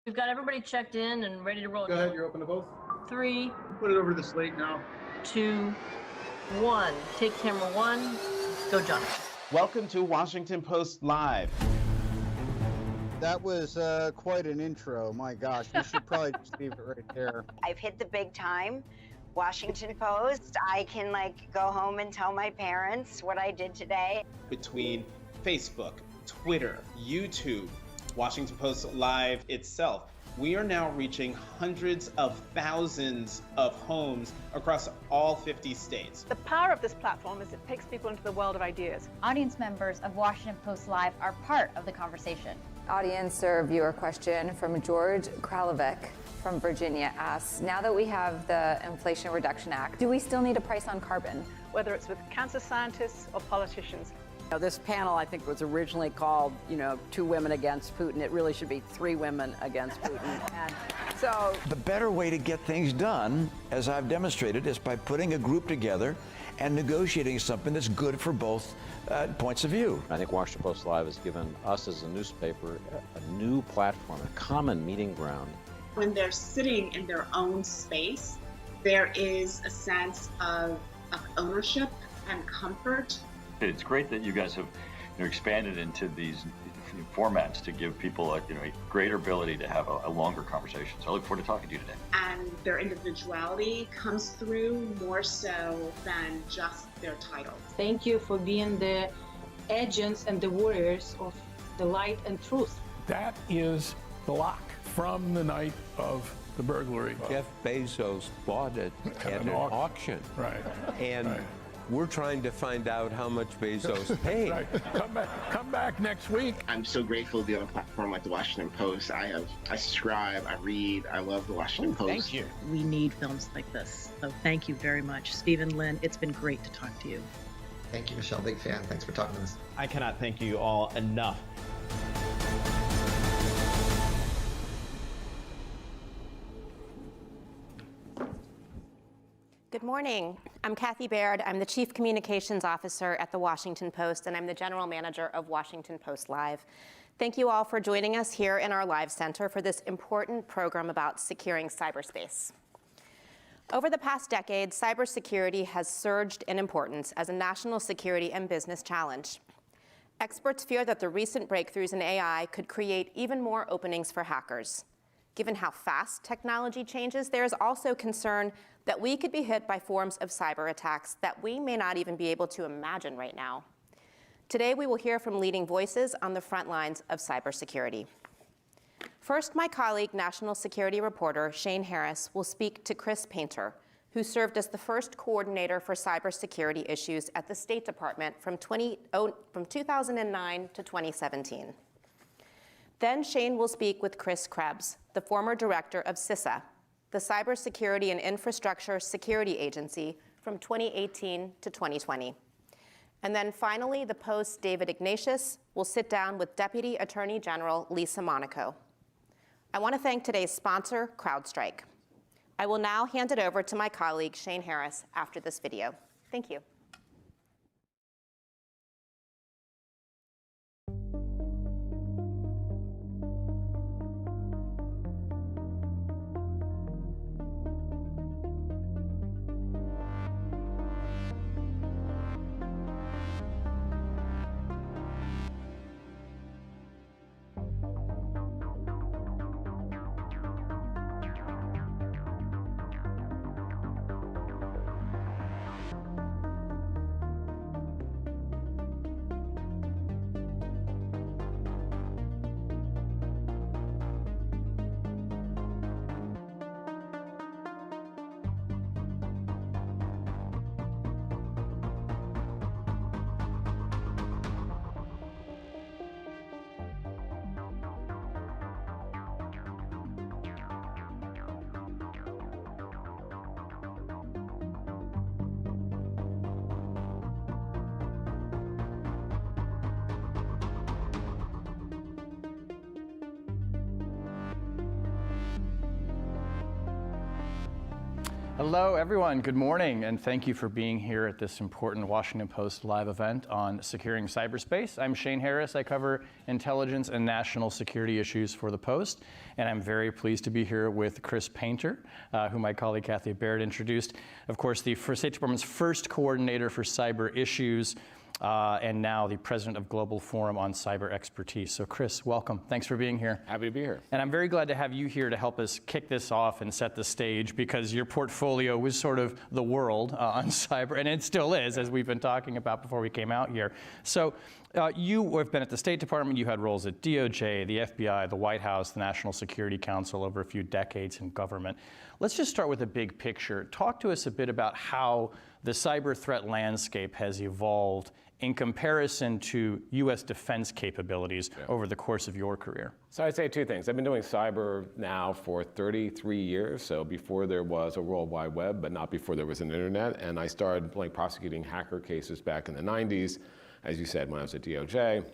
We've got everybody checked in and ready to roll. Go ahead, you're open to both. 3, Put it over to the slate now. 2, 1. Take camera 1. Go, John. Welcome to Washington Post Live. That was quite an intro. My gosh, we should probably just leave it right there. I've hit the big time. Washington Post. I can go home and tell my parents what I did today. Between Facebook, Twitter, YouTube, Washington Post Live itself, we are now reaching hundreds of thousands of homes across all 50 states. The power of this platform is it takes people into the world of ideas. Audience members of Washington Post Live are part of the conversation. Audience or viewer question from George Kralovic from Virginia asks, now that we have the Inflation Reduction Act, do we still need a price on carbon? Whether it's with cancer scientists or politicians. This panel, I think, was originally called, 2 women against Putin. It really should be 3 women against Putin. And so the better way to get things done, as I've demonstrated, is by putting a group together and negotiating something that's good for both points of view. I think Washington Post Live has given us as a newspaper a new platform, a common meeting ground. When they're sitting in their own space, there is a sense of ownership and comfort. It's great that you guys have expanded into these formats to give people a greater ability to have a longer conversation. So I look forward to talking to you today. And their individuality comes through more so than just their title. Thank you for being the agents and the warriors of the light and truth. That is the lock from the night of the burglary. Jeff Bezos bought it at an auction. Right. And we're trying to find out how much Bezos paid. Right. Come back next week. I'm so grateful to be on a platform like the Washington Post. I subscribe, I read, I love the Washington Post. Thank you. We need films like this. So thank you very much. Stephen, Lynn, it's been great to talk to you. Thank you, Michelle. Big fan. Thanks for talking to us. I cannot thank you all enough. Good morning. I'm Kathy Baird. I'm the Chief Communications Officer at the Washington Post, and I'm the General Manager of Washington Post Live. Thank you all for joining us here in our Live Center for this important program about securing cyberspace. Over the past decade, cybersecurity has surged in importance as a national security and business challenge. Experts fear that the recent breakthroughs in AI could create even more openings for hackers. Given how fast technology changes, there is also concern that we could be hit by forms of cyber attacks that we may not even be able to imagine right now. Today, we will hear from leading voices on the front lines of cybersecurity. First, my colleague, national security reporter Shane Harris, will speak to Chris Painter, who served as the first coordinator for cybersecurity issues at the State Department from 2009 to 2017. Then Shane will speak with Chris Krebs, the former director of CISA, the Cybersecurity and Infrastructure Security Agency from 2018 to 2020. And then finally, the Post's David Ignatius will sit down with Deputy Attorney General Lisa Monaco. I want to thank today's sponsor, CrowdStrike. I will now hand it over to my colleague, Shane Harris, after this video. Thank you. Hello, everyone. Good morning, and thank you for being here at this important Washington Post live event on securing cyberspace. I'm Shane Harris. I cover intelligence and national security issues for the Post, and I'm very pleased to be here with Chris Painter, who my colleague Kathy Baird introduced. Of course, the State Department's first coordinator for cyber issues, and now the president of Global Forum on Cyber Expertise. So Chris, welcome. Thanks for being here. Happy to be here. And I'm very glad to have you here to help us kick this off and set the stage, because your portfolio was sort of the world on cyber, and it still is, as we've been talking about before we came out here. So you have been at the State Department, you had roles at DOJ, the FBI, the White House, the National Security Council over a few decades in government. Let's just start with the big picture. Talk to us a bit about how the cyber threat landscape has evolved in comparison to U.S. defense capabilities over the course of your career. So I'd say two things. I've been doing cyber now for 33 years, so before there was a World Wide Web, but not before there was an internet. And I started prosecuting hacker cases back in the 90s, as you said, when I was at DOJ.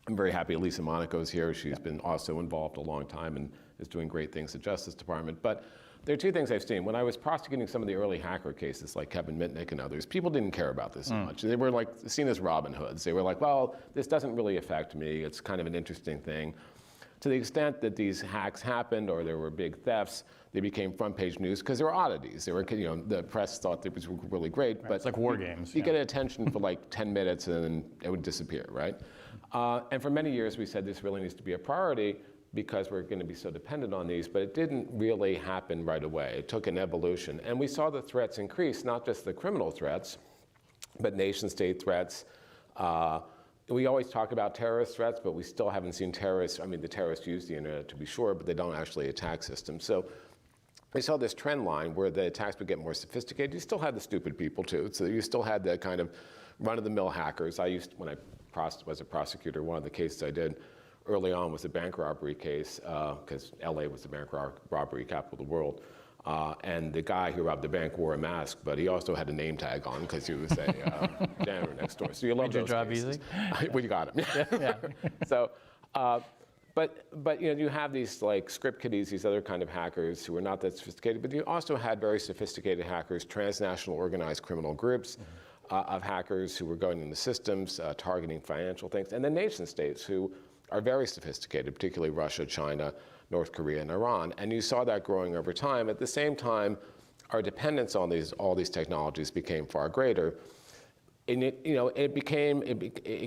I'm very happy Lisa Monaco is here. She's been also involved a long time and is doing great things at Justice Department. But there are two things I've seen. When I was prosecuting some of the early hacker cases, like Kevin Mitnick and others, people didn't care about this so much. They were seen as Robin Hoods. They were like, well, this doesn't really affect me. It's kind of an interesting thing. To the extent that these hacks happened or there were big thefts, they became front page news because they were oddities. They were, the press thought it was really great, but it's like war games. You get attention for 10 minutes and then it would disappear, right? And for many years we said this really needs to be a priority, because we're going to be so dependent on these, but it didn't really happen right away. It took an evolution. And we saw the threats increase, not just the criminal threats, but nation-state threats. We always talk about terrorist threats, but we still haven't seen terrorists. The terrorists use the internet to be sure, but they don't actually attack systems. So we saw this trend line where the attacks would get more sophisticated. You still had the stupid people too. So you still had the kind of run-of-the-mill hackers. When I was a prosecutor, one of the cases I did early on was a bank robbery case, because LA was the bank robbery capital of the world. And the guy who robbed the bank wore a mask, but he also had a name tag on because he was a janitor next door. So you love those cases. Easy? Well, you got him. Yeah. So, but you have these script kiddies, these other kind of hackers who are not that sophisticated, but you also had very sophisticated hackers, transnational organized criminal groups of hackers who were going into systems, targeting financial things, and then nation states who are very sophisticated, particularly Russia, China, North Korea, and Iran. And you saw that growing over time. At the same time, our dependence on all these technologies became far greater. And it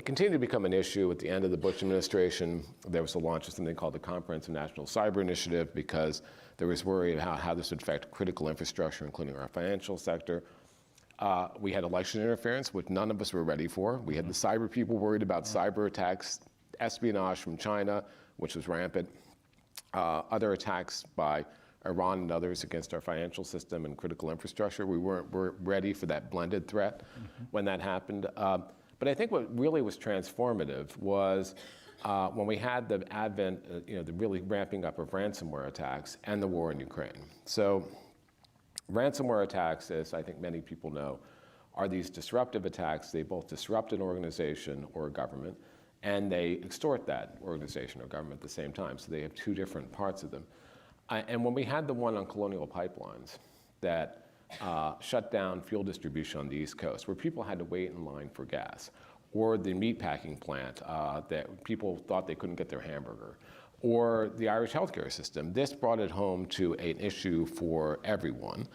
continued to become an issue at the end of the Bush administration. There was the launch of something called the Comprehensive National Cyber Initiative, because there was worry about how this would affect critical infrastructure, including our financial sector. We had election interference, which none of us were ready for. We had the cyber people worried about cyber attacks, espionage from China, which was rampant, other attacks by Iran and others against our financial system and critical infrastructure. We weren't ready for that blended threat when that happened. But I think what really was transformative was when we had the advent, the really ramping up of ransomware attacks and the war in Ukraine. So ransomware attacks, as I think many people know, are these disruptive attacks. They both disrupt an organization or a government, and they extort that organization or government at the same time. So they have two different parts of them. And when we had the one on Colonial Pipelines that shut down fuel distribution on the East Coast, where people had to wait in line for gas, or the meatpacking plant that people thought they couldn't get their hamburger, or the Irish healthcare system, this brought it home to an issue for everyone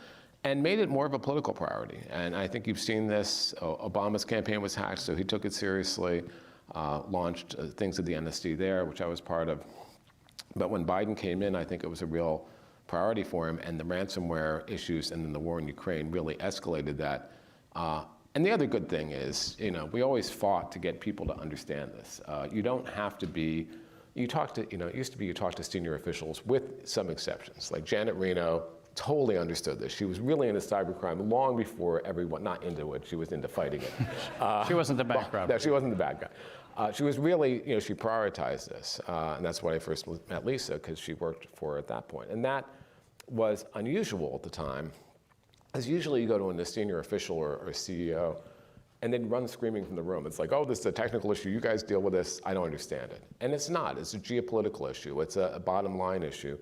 and made it more of a political priority. And I think you've seen this. Obama's campaign was hacked, so he took it seriously. Launched things at the NSC there, which I was part of. But when Biden came in, I think it was a real priority for him, and the ransomware issues and then the war in Ukraine really escalated that. And the other good thing is, we always fought to get people to understand this. You don't have to be, it used to be you talk to senior officials with some exceptions, like Janet Reno totally understood this. She was really into cybercrime long before everyone, not into it, she was into fighting it. She wasn't the bad guy. No, she wasn't the bad guy. She was really, she prioritized this. And that's why I first met Lisa, because she worked for her at that point. And that was unusual at the time, as usually you go to a senior official or CEO, and they'd run screaming from the room. It's like, oh, this is a technical issue. You guys deal with this. I don't understand it. And it's not. It's a geopolitical issue. It's a bottom line issue.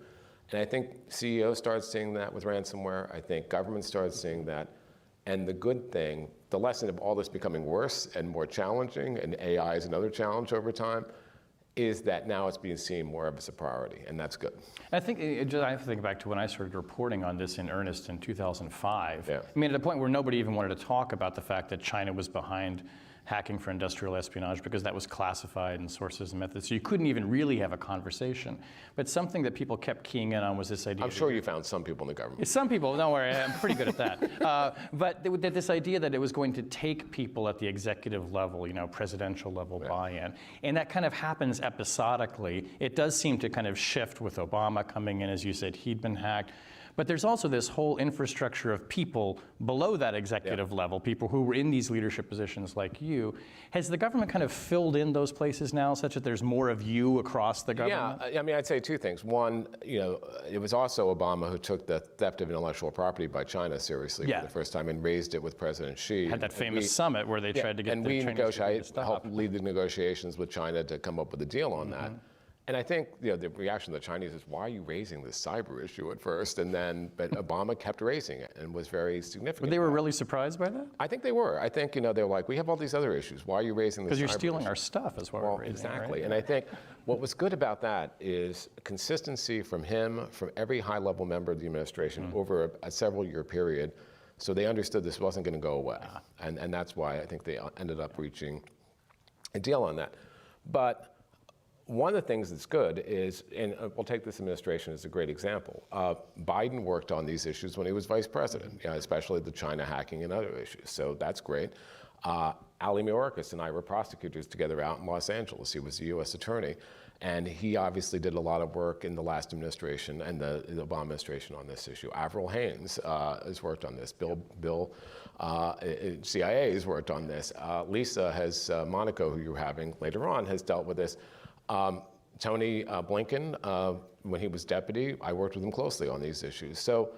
And I think CEOs started seeing that with ransomware. I think governments started seeing that. And the good thing, the lesson of all this becoming worse and more challenging, and AI is another challenge over time, is that now it's being seen more of as a priority, and that's good. I think I have to think back to when I started reporting on this in earnest in 2005. I mean, at a point where nobody even wanted to talk about the fact that China was behind hacking for industrial espionage because that was classified in sources and methods. So you couldn't even really have a conversation. But something that people kept keying in on was this idea. I'm sure you found some people in the government. Some people, don't worry, I'm pretty good at that. But this idea that it was going to take people at the executive level, presidential level buy-in. And that kind of happens episodically. It does seem to kind of shift with Obama coming in, as you said, he'd been hacked. But there's also this whole infrastructure of people below that executive level, people who were in these leadership positions like you. Has the government kind of filled in those places now such that there's more of you across the government? Yeah, I mean, I'd say two things. One, it was also Obama who took the theft of intellectual property by China seriously for the first time and raised it with President Xi. Had that famous summit where they tried to get the Chinese to stop. Helped lead the negotiations with China to come up with a deal on that. And I think the reaction of the Chinese is, why are you raising this cyber issue at first? But Obama kept raising it and was very significant. But they were really surprised by that? I think they were. I think, they're like, we have all these other issues. Why are you raising this? Because you're stealing our stuff is what we're raising. Exactly. Right? And I think what was good about that is consistency from him, from every high-level member of the administration over a several-year period. So they understood this wasn't going to go away. And that's why I think they ended up reaching a deal on that. But one of the things that's good is, and we'll take this administration as a great example, Biden worked on these issues when he was vice president, especially the China hacking and other issues. So that's great. Ali Mayorkas and I were prosecutors together out in Los Angeles. He was a U.S. attorney. And he obviously did a lot of work in the last administration and the Obama administration on this issue. Avril Haines has worked on this. CIA has worked on this. Lisa Monaco, who you're having later on, has dealt with this. Tony Blinken, when he was deputy, I worked with him closely on these issues. So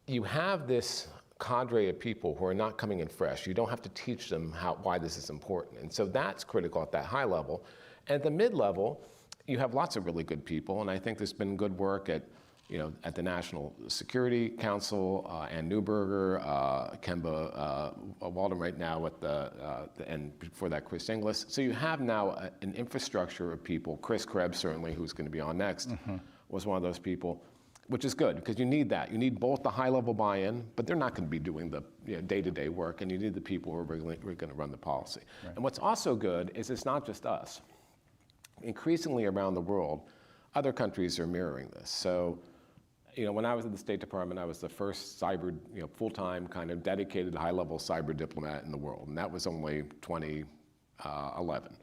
you have this cadre of people who are not coming in fresh. You don't have to teach them why this is important. And so that's critical at that high level. And at the mid-level, you have lots of really good people, and I think there's been good work at the National Security Council, Ann Neuberger, Kemba Waldman right now at and before that Chris Inglis. So you have now an infrastructure of people. Chris Krebs, certainly, who's going to be on next, was one of those people, which is good because you need that. You need both the high-level buy-in, but they're not going to be doing the day-to-day work, and you need the people who are going to run the policy. Right. And what's also good is it's not just us. Increasingly around the world, other countries are mirroring this. So, when I was at the State Department, I was the first cyber, full-time kind of dedicated high-level cyber diplomat in the world, and that was only 2011.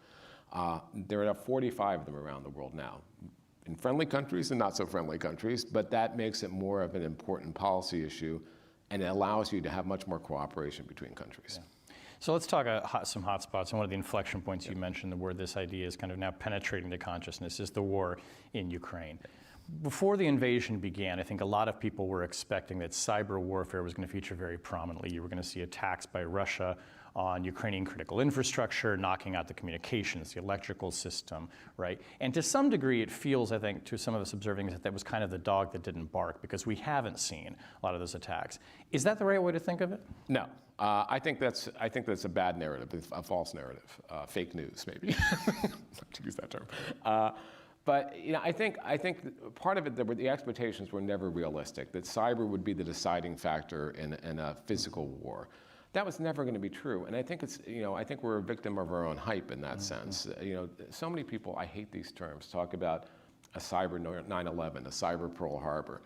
There are 45 of them around the world now, in friendly countries and not so friendly countries, but that makes it more of an important policy issue, and it allows you to have much more cooperation between countries. Yeah. So let's talk some hotspots, and one of the inflection points you mentioned, where this idea is kind of now penetrating the consciousness, is the war in Ukraine. Before the invasion began, I think a lot of people were expecting that cyber warfare was going to feature very prominently. You were going to see attacks by Russia on Ukrainian critical infrastructure, knocking out the communications, the electrical system, right? And to some degree, it feels, I think, to some of us observing that was kind of the dog that didn't bark, because we haven't seen a lot of those attacks. Is that the right way to think of it? No. I think that's a bad narrative, a false narrative, fake news, maybe, to use that term. But I think part of it, the expectations were never realistic, that cyber would be the deciding factor in a physical war. That was never going to be true, and I think I think we're a victim of our own hype in that sense. So many people, I hate these terms, talk about a cyber 9/11, a cyber Pearl Harbor.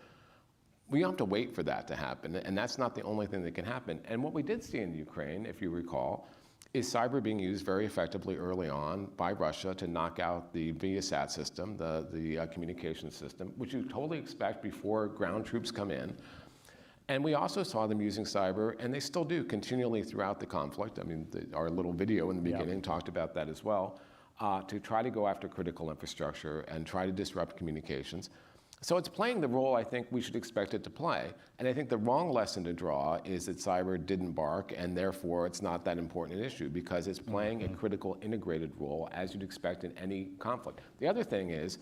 We don't have to wait for that to happen, and that's not the only thing that can happen. And what we did see in Ukraine, if you recall, is cyber being used very effectively early on by Russia to knock out the VSAT system, the communication system, which you totally expect before ground troops come in. And we also saw them using cyber, and they still do continually throughout the conflict. I mean, our little video in the beginning talked about that as well, to try to go after critical infrastructure and try to disrupt communications. So it's playing the role I think we should expect it to play. And I think the wrong lesson to draw is that cyber didn't bark, and therefore it's not that important an issue, because it's playing a critical integrated role as you'd expect in any conflict. The other thing is,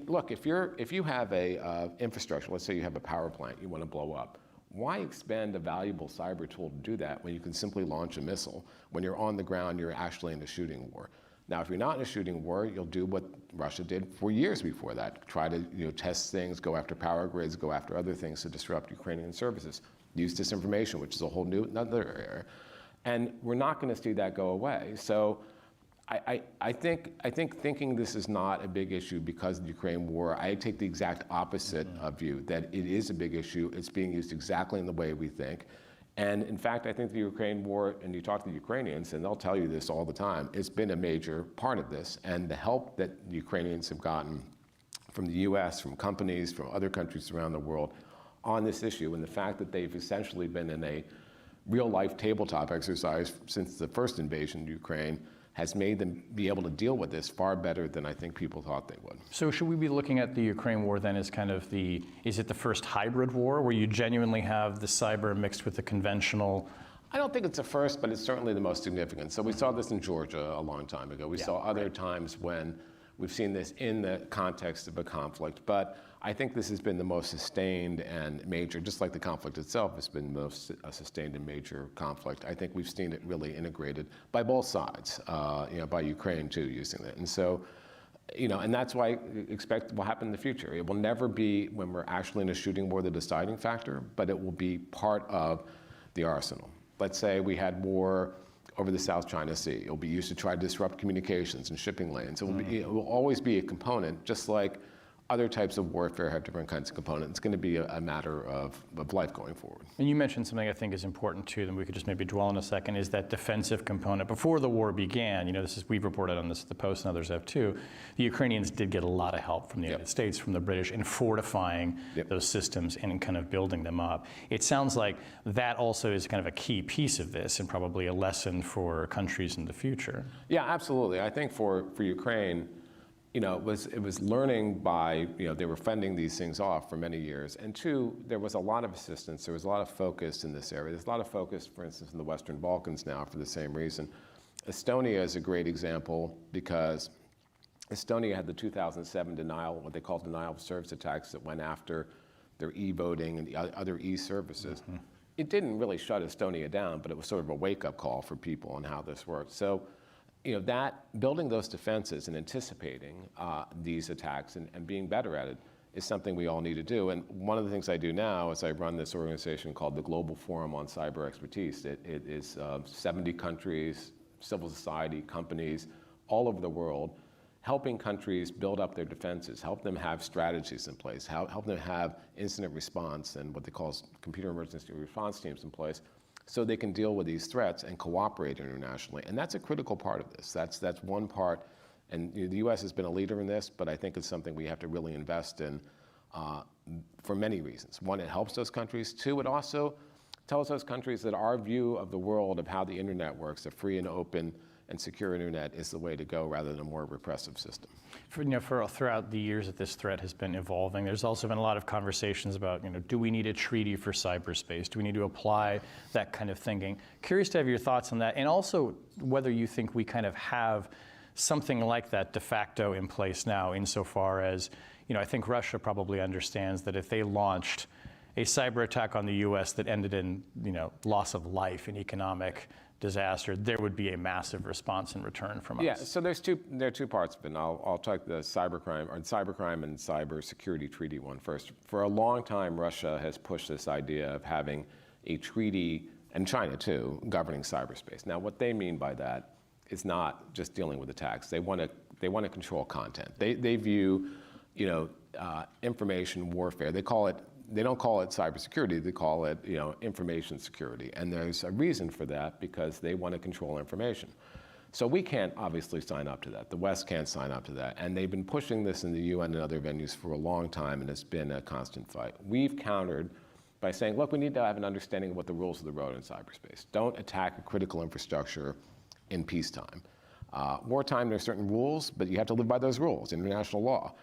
look, if you have a infrastructure, let's say you have a power plant you want to blow up, why expend a valuable cyber tool to do that when you can simply launch a missile? When you're on the ground, you're actually in a shooting war. Now, if you're not in a shooting war, you'll do what Russia did for years before that. Try to test things, go after power grids, go after other things to disrupt Ukrainian services. Use disinformation, which is a whole new another area. And we're not going to see that go away. So I think thinking this is not a big issue because of the Ukraine war, I take the exact opposite view, that it is a big issue. It's being used exactly in the way we think. And in fact, I think the Ukraine war, and you talk to the Ukrainians, and they'll tell you this all the time, it's been a major part of this. And the help that the Ukrainians have gotten from the US, from companies, from other countries around the world on this issue, and the fact that they've essentially been in a real-life tabletop exercise since the first invasion of Ukraine, has made them be able to deal with this far better than I think people thought they would. So should we be looking at the Ukraine war then as kind of is it the first hybrid war where you genuinely have the cyber mixed with the conventional? I don't think it's the first, but it's certainly the most significant. So we saw this in Georgia a long time ago. We saw other times when we've seen this in the context of a conflict, but I think this has been the most sustained and major, just like the conflict itself has been the most sustained and major conflict. I think we've seen it really integrated by both sides, by Ukraine too, using it. And so, and that's why I expect will happen in the future. It will never be, when we're actually in a shooting war, the deciding factor, but it will be part of the arsenal. Let's say we had war over the South China Sea. It'll be used to try to disrupt communications and shipping lanes. It will always be a component, just like other types of warfare have different kinds of components. It's going to be a matter of life going forward. And you mentioned something I think is important too, that we could just maybe dwell on a second, is that defensive component. Before the war began, we've reported on this at the Post and others have too, the Ukrainians did get a lot of help from the United States, from the British, in fortifying those systems and kind of building them up. It sounds like that also is kind of a key piece of this and probably a lesson for countries in the future. Yeah, absolutely. I think for Ukraine, it was learning by, they were fending these things off for many years. And two, there was a lot of assistance. There was a lot of focus in this area. There's a lot of focus, for instance, in the Western Balkans now for the same reason. Estonia is a great example because Estonia had the 2007 what they called denial of service attacks that went after their e-voting and the other e-services. It didn't really shut Estonia down, but it was sort of a wake-up call for people on how this worked. So, that building those defenses and anticipating these attacks and being better at it is something we all need to do. And one of the things I do now is I run this organization called the Global Forum on Cyber Expertise. It is 70 countries, civil society, companies all over the world, helping countries build up their defenses, help them have strategies in place, help them have incident response and what they call computer emergency response teams in place, so they can deal with these threats and cooperate internationally. And that's a critical part of this. That's one part, and the U.S. has been a leader in this, but I think it's something we have to really invest in for many reasons. One, it helps those countries. Two, it also tells those countries that our view of the world, of how the internet works, a free and open and secure internet, is the way to go rather than a more repressive system. Throughout the years that this threat has been evolving, there's also been a lot of conversations about, do we need a treaty for cyberspace? Do we need to apply that kind of thinking? Curious to have your thoughts on that, and also whether you think we kind of have something like that de facto in place now, insofar as, I think Russia probably understands that if they launched a cyber attack on the U.S. that ended in, loss of life and economic disaster, there would be a massive response in return from us. Yeah, so there are two parts of it, and I'll talk the cybercrime and cybersecurity treaty one first. For a long time, Russia has pushed this idea of having a treaty, and China too, governing cyberspace. Now, what they mean by that is not just dealing with attacks. They want to control content. They view, information warfare. They don't call it cybersecurity, they call it, information security. And there's a reason for that, because they want to control information. So we can't obviously sign up to that. The West can't sign up to that. And they've been pushing this in the UN and other venues for a long time, and it's been a constant fight. We've countered by saying, look, we need to have an understanding of what the rules of the road in cyberspace. Don't attack a critical infrastructure in peacetime. Wartime, there's certain rules, but you have to live by those rules, international law.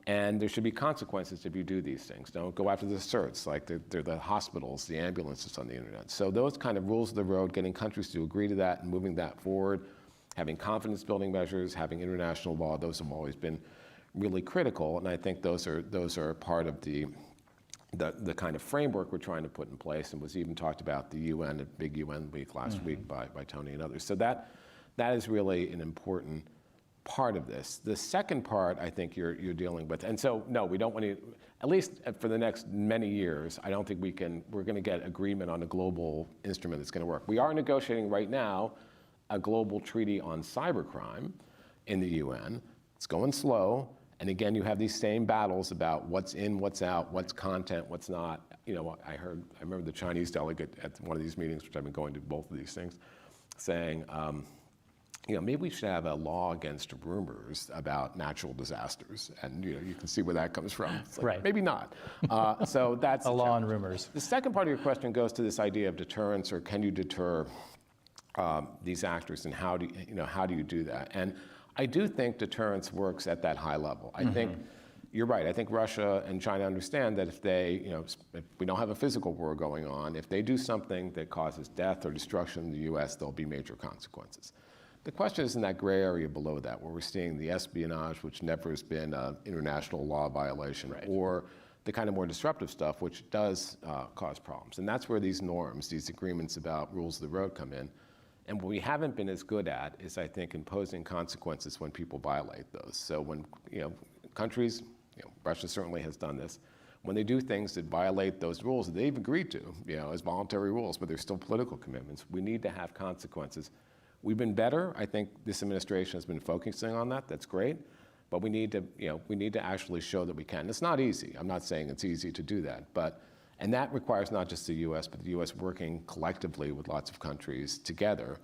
And there should be consequences if you do these things. Don't go after the certs, like they're the hospitals, the ambulances on the internet. So those kind of rules of the road, getting countries to agree to that and moving that forward, having confidence building measures, having international law, those have always been really critical, and I think those are part of the kind of framework we're trying to put in place, and was even talked about the UN, a big UN week last week by Tony and others. So that is really an important part of this. The second part, I think you're dealing with, and so no, we don't want to, at least for the next many years, I don't think we're going to get agreement on a global instrument that's going to work. We are negotiating right now a global treaty on cybercrime in the UN. It's going slow. And again, you have these same battles about what's in, what's out, what's content, what's not. You know, I remember the Chinese delegate at one of these meetings, which I've been going to both of these things, saying, you know, maybe we should have a law against rumors about natural disasters. And, you know, you can see where that comes from. It's like, maybe not. So that's a law on rumors. The second part of your question goes to this idea of deterrence, or can you deter these actors, and how do you do that? And I do think deterrence works at that high level. I think you're right. I think Russia and China understand that if they, you know, if we don't have a physical war going on, if they do something that causes death or destruction in the U.S., there'll be major consequences. The question is in that gray area below that, where we're seeing the espionage, which never has been an international law violation, or the kind of more disruptive stuff, which does cause problems. And that's where these norms, these agreements about rules of the road come in. And what we haven't been as good at is, I think, imposing consequences when people violate those. So when, you know, countries, you know, Russia certainly has done this, when they do things that violate those rules that they've agreed to, you know, as voluntary rules, but they're still political commitments, we need to have consequences. We've been better. I think this administration has been focusing on that. That's great. But we need to, you know, we need to actually show that we can. It's not easy. I'm not saying it's easy to do that, but, and that requires not just the U.S., but the U.S. working collectively with lots of countries together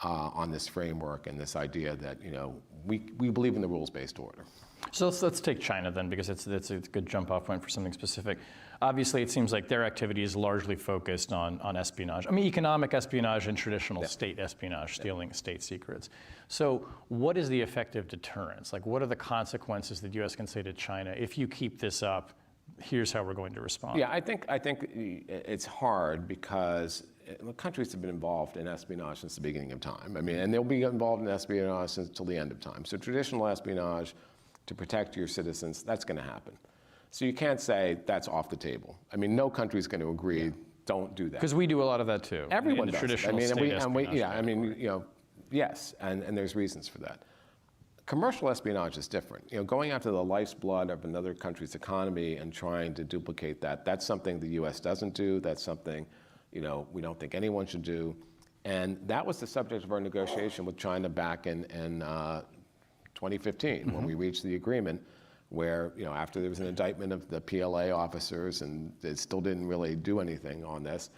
on this framework and this idea that, you know, we believe in the rules-based order. So let's take China then, because it's a good jump-off point for something specific. Obviously, it seems like their activity is largely focused on espionage. I mean, economic espionage and traditional state espionage, stealing state secrets. So what is the effective deterrence? Like, what are the consequences that the U.S. can say to China, if you keep this up, here's how we're going to respond? Yeah, I think it's hard because countries have been involved in espionage since the beginning of time. I mean, and they'll be involved in espionage until the end of time. So traditional espionage to protect your citizens, that's going to happen. So you can't say that's off the table. I mean, no country's going to agree, don't do that. Because we do a lot of that too. Everyone does. Traditional yes, and there's reasons for that. Commercial espionage is different. You know, going after the life's blood of another country's economy and trying to duplicate that, that's something the U.S. doesn't do. That's something, you know, we don't think anyone should do. And that was the subject of our negotiation with China back in 2015, when we reached the agreement where, you know, after there was an indictment of the PLA officers and it still didn't really do anything on this,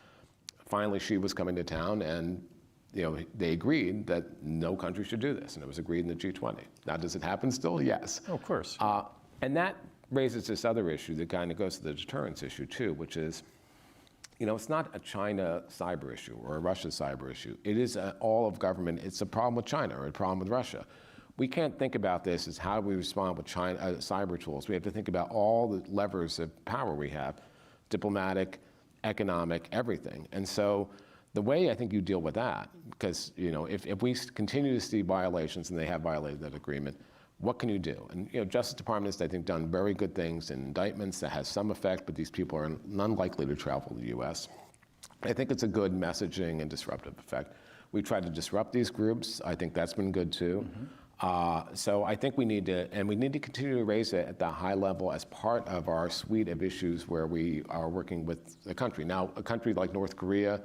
finally she was coming to town and, you know, they agreed that no country should do this, and it was agreed in the G20. Now, does it happen still? Yes. Oh, of course. And that raises this other issue that kind of goes to the deterrence issue too, which is, you know, it's not a China cyber issue or a Russia cyber issue. It is all of government. It's a problem with China or a problem with Russia. We can't think about this as how do we respond with China cyber tools. We have to think about all the levers of power we have, diplomatic, economic, everything. And so the way I think you deal with that, because, you know, if we continue to see violations, and they have violated that agreement, what can you do? And, you know, Justice Department has, I think, done very good things in indictments that has some effect, but these people are unlikely to travel to the U.S. I think it's a good messaging and disruptive effect. We try to disrupt these groups. I think that's been good too. So I think we need to continue to raise it at the high level as part of our suite of issues where we are working with the country. Now, a country like North Korea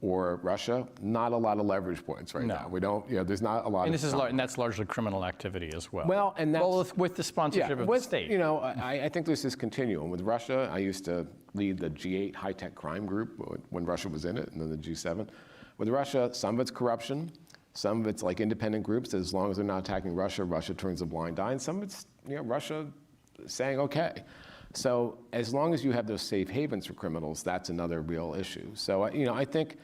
or Russia, not a lot of leverage points right now. We don't, you know, there's not a lot and that's largely criminal activity as well. Well, and that's... with the sponsorship of the state. You know, I think there's this continuum. With Russia, I used to lead the G8 high-tech crime group when Russia was in it, and then the G7. With Russia, some of it's corruption, some of it's like independent groups that as long as they're not attacking Russia, Russia turns a blind eye, and some of it's, you know, Russia saying, okay. So as long as you have those safe havens for criminals, that's another real issue. So, you know, I think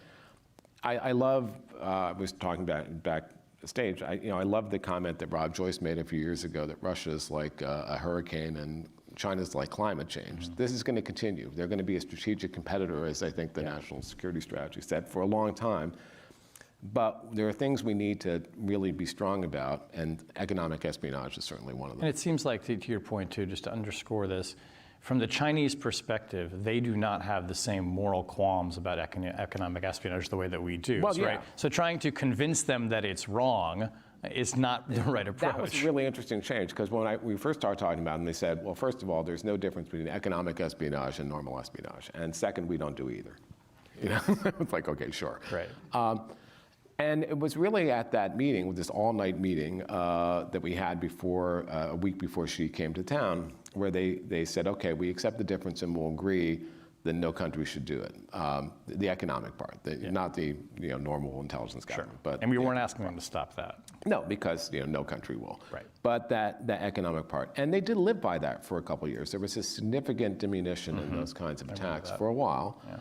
I love, I was talking back stage, I love the comment that Rob Joyce made a few years ago that Russia is like a hurricane and China's like climate change. This is going to continue. They're going to be a strategic competitor, as I think the national security strategy said, for a long time. But there are things we need to really be strong about, and economic espionage is certainly one of them. And it seems like, to your point too, just to underscore this, from the Chinese perspective, they do not have the same moral qualms about economic espionage the way that we do, Well, yeah. right? So trying to convince them that it's wrong is not the right approach. That was a really interesting change, because when we first started talking about it, they said, well, first of all, there's no difference between economic espionage and normal espionage. And second, we don't do either. You know, it's like, okay, sure. Right. And it was really at that meeting, this all-night meeting that we had before, a week before she came to town, where they said, okay, we accept the difference and we'll agree that no country should do it. The economic part, not the normal intelligence government. But and we weren't asking them to stop that. No, because no country will. Right. But that economic part, and they did live by that for a couple of years. There was a significant diminution in those kinds of attacks for a while. Yeah.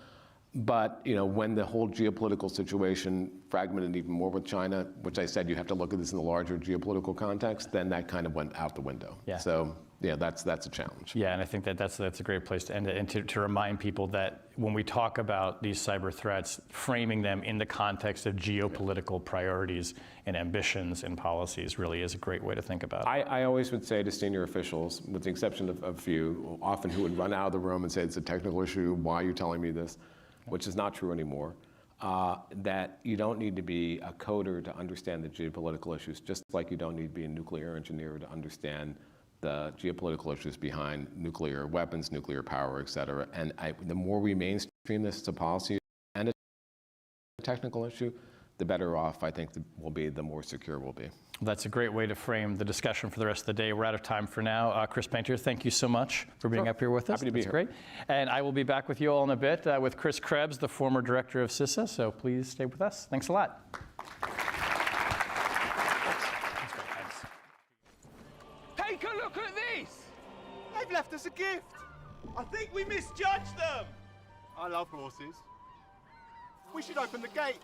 But when the whole geopolitical situation fragmented even more with China, which I said you have to look at this in the larger geopolitical context, then that kind of went out the window. Yeah. So that's a challenge. Yeah, and I think that's a great place to end it, and to remind people that when we talk about these cyber threats, framing them in the context of geopolitical priorities and ambitions and policies really is a great way to think about it. I always would say to senior officials, with the exception of a few, often who would run out of the room and say, it's a technical issue, why are you telling me this? Which is not true anymore, that you don't need to be a coder to understand the geopolitical issues, just like you don't need to be a nuclear engineer to understand the geopolitical issues behind nuclear weapons, nuclear power, et cetera. And the more we mainstream this as a policy and a technical issue, the better off I think we'll be, the more secure we'll be. That's a great way to frame the discussion for the rest of the day. We're out of time for now. Chris Painter, thank you so much for being up here with us. Happy to be here. Great. And I will be back with you all in a bit with Chris Krebs, the former director of CISA. So please stay with us. Thanks a lot. Take a look at this! They've left us a gift. I think we misjudged them. I love horses. We should open the gate.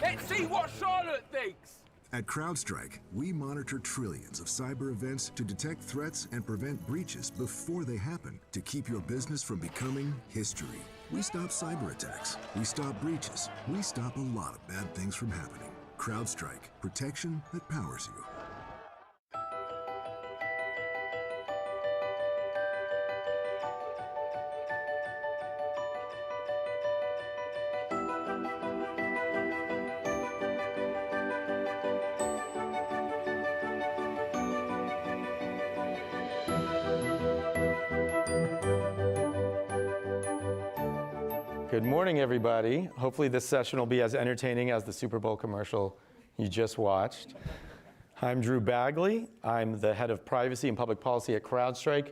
Let's see what Charlotte thinks. At CrowdStrike, we monitor trillions of cyber events to detect threats and prevent breaches before they happen, to keep your business from becoming history. We stop cyber attacks. We stop breaches. We stop a lot of bad things from happening. CrowdStrike, protection that powers you. Good morning, everybody. Hopefully this session will be as entertaining as the Super Bowl commercial you just watched. I'm Drew Bagley. I'm the head of privacy and public policy at CrowdStrike,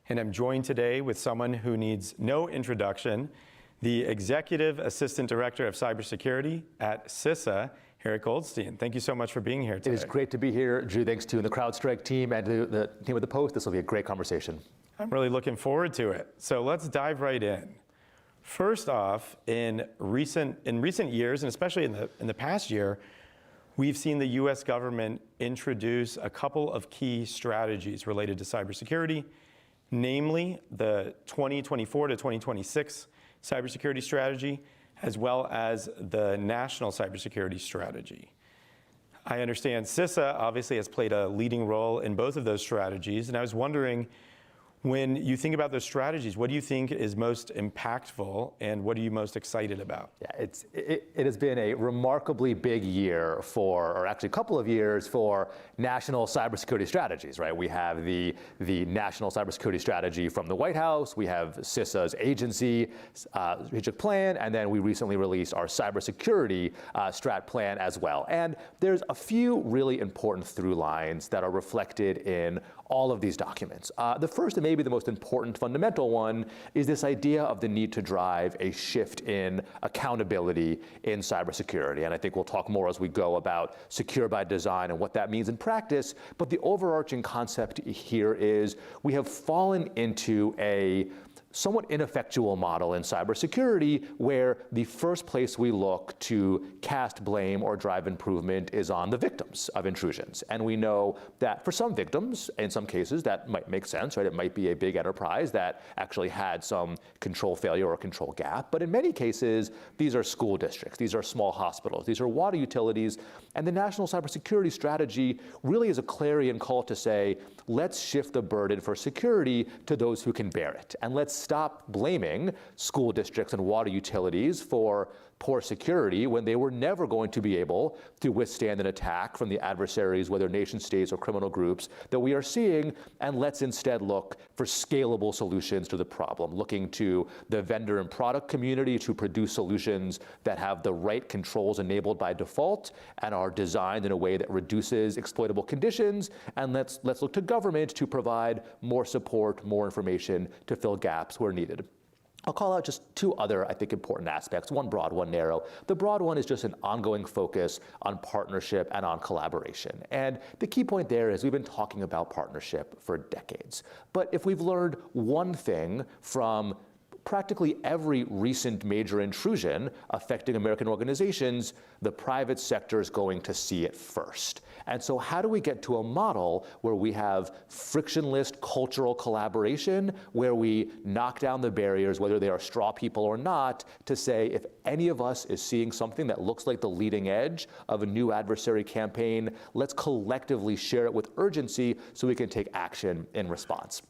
and I'm joined today with someone who needs no introduction, the Executive Assistant Director of Cybersecurity at CISA, Eric Goldstein. Thank you so much for being here today. It is great to be here, Drew. Thanks to the CrowdStrike team and to the team at the Post. This will be a great conversation. I'm really looking forward to it. So let's dive right in. First off, in recent years, and especially in the past year, we've seen the U.S. government introduce a couple of key strategies related to cybersecurity, namely the 2024 to 2026 cybersecurity strategy, as well as the national cybersecurity strategy. I understand CISA obviously has played a leading role in both of those strategies, and I was wondering, when you think about those strategies, what do you think is most impactful and what are you most excited about? Yeah, it has been a remarkably big year or actually a couple of years for national cybersecurity strategies, right? We have the national cybersecurity strategy from the White House, we have CISA's agency strategic plan, and then we recently released our cybersecurity strat plan as well. And there's a few really important through lines that are reflected in all of these documents. The first and maybe the most important fundamental one is this idea of the need to drive a shift in accountability in cybersecurity. And I think we'll talk more as we go about secure by design and what that means in practice. But the overarching concept here is we have fallen into a somewhat ineffectual model in cybersecurity where the first place we look to cast blame or drive improvement is on the victims of intrusions. And we know that for some victims, in some cases, that might make sense, right? It might be a big enterprise that actually had some control failure or control gap. But in many cases, these are school districts, these are small hospitals, these are water utilities. And the national cybersecurity strategy really is a clarion call to say, let's shift the burden for security to those who can bear it. And let's stop blaming school districts and water utilities for poor security when they were never going to be able to withstand an attack from the adversaries, whether nation states or criminal groups that we are seeing. And let's instead look for scalable solutions to the problem, looking to the vendor and product community to produce solutions that have the right controls enabled by default and are designed in a way that reduces exploitable conditions. And let's look to government to provide more support, more information to fill gaps where needed. I'll call out just two other, I think, important aspects, one broad, one narrow. The broad one is just an ongoing focus on partnership and on collaboration. And the key point there is we've been talking about partnership for decades. But if we've learned one thing from practically every recent major intrusion affecting American organizations, the private sector is going to see it first. And so how do we get to a model where we have frictionless cultural collaboration, where we knock down the barriers, whether they are straw people or not, to say if any of us is seeing something that looks like the leading edge of a new adversary campaign, let's collectively share it with urgency so we can take action in response.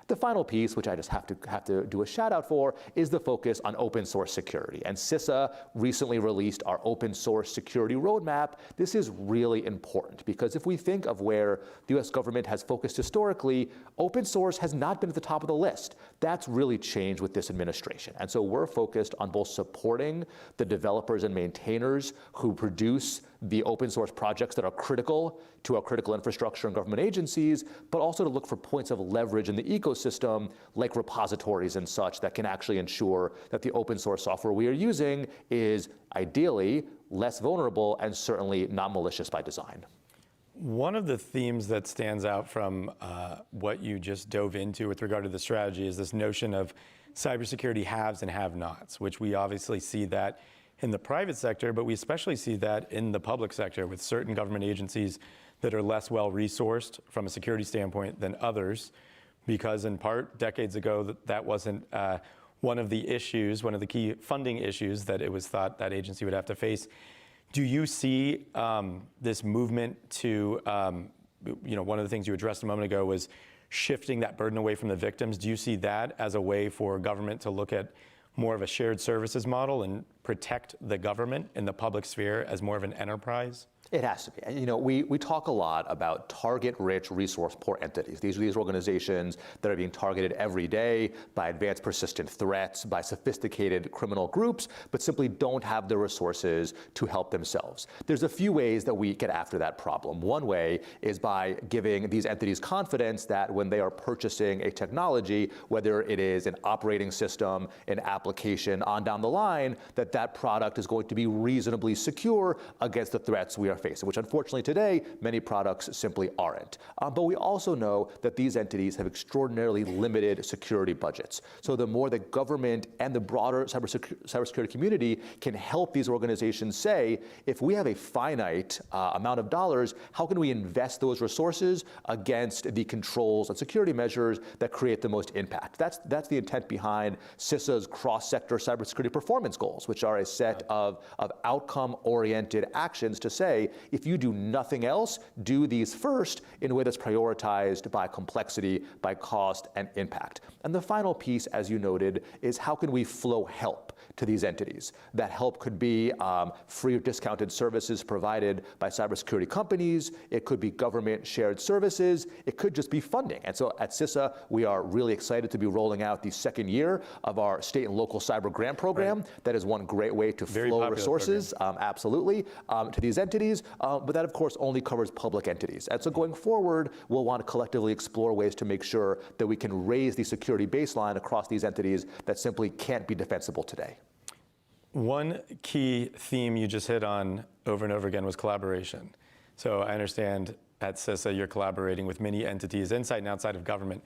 The final piece, which I just have to do a shout out for, is the focus on open source security. And CISA recently released our open source security roadmap. This is really important because if we think of where the US government has focused historically, open source has not been at the top of the list. That's really changed with this administration. And so we're focused on both supporting the developers and maintainers who produce the open source projects that are critical to our critical infrastructure and government agencies, but also to look for points of leverage in the ecosystem, like repositories and such, that can actually ensure that the open source software we are using is ideally less vulnerable and certainly not malicious by design. One of the themes that stands out from what you just dove into with regard to the strategy is this notion of cybersecurity haves and have-nots, which we obviously see that in the private sector, but we especially see that in the public sector with certain government agencies that are less well-resourced from a security standpoint than others, because in part, decades ago, that wasn't one of the issues, one of the key funding issues that it was thought that agency would have to face. Do you see this movement to, one of the things you addressed a moment ago was shifting that burden away from the victims. Do you see that as a way for government to look at more of a shared services model and protect the government in the public sphere as more of an enterprise? It has to be. We talk a lot about target-rich, resource-poor entities. These are these organizations that are being targeted every day by advanced persistent threats, by sophisticated criminal groups, but simply don't have the resources to help themselves. There's a few ways that we get after that problem. One way is by giving these entities confidence that when they are purchasing a technology, whether it is an operating system, an application, on down the line, that product is going to be reasonably secure against the threats we are facing, which unfortunately today, many products simply aren't. But we also know that these entities have extraordinarily limited security budgets. So the more the government and the broader cybersecurity community can help these organizations say, if we have a finite amount of dollars, how can we invest those resources against the controls and security measures that create the most impact? That's the intent behind CISA's cross-sector cybersecurity performance goals, which are a set of outcome-oriented actions to say, if you do nothing else, do these first in a way that's prioritized by complexity, by cost, and impact. And the final piece, as you noted, is how can we flow help to these entities? That help could be free or discounted services provided by cybersecurity companies. It could be government shared services. It could just be funding. And so at CISA, we are really excited to be rolling out the second year of our state and local cyber grant program. Right. That is one great way to flow resources, absolutely, to these entities. But that, of course, only covers public entities. And so going forward, we'll want to collectively explore ways to make sure that we can raise the security baseline across these entities that simply can't be defensible today. One key theme you just hit on over and over again was collaboration. So I understand at CISA you're collaborating with many entities inside and outside of government.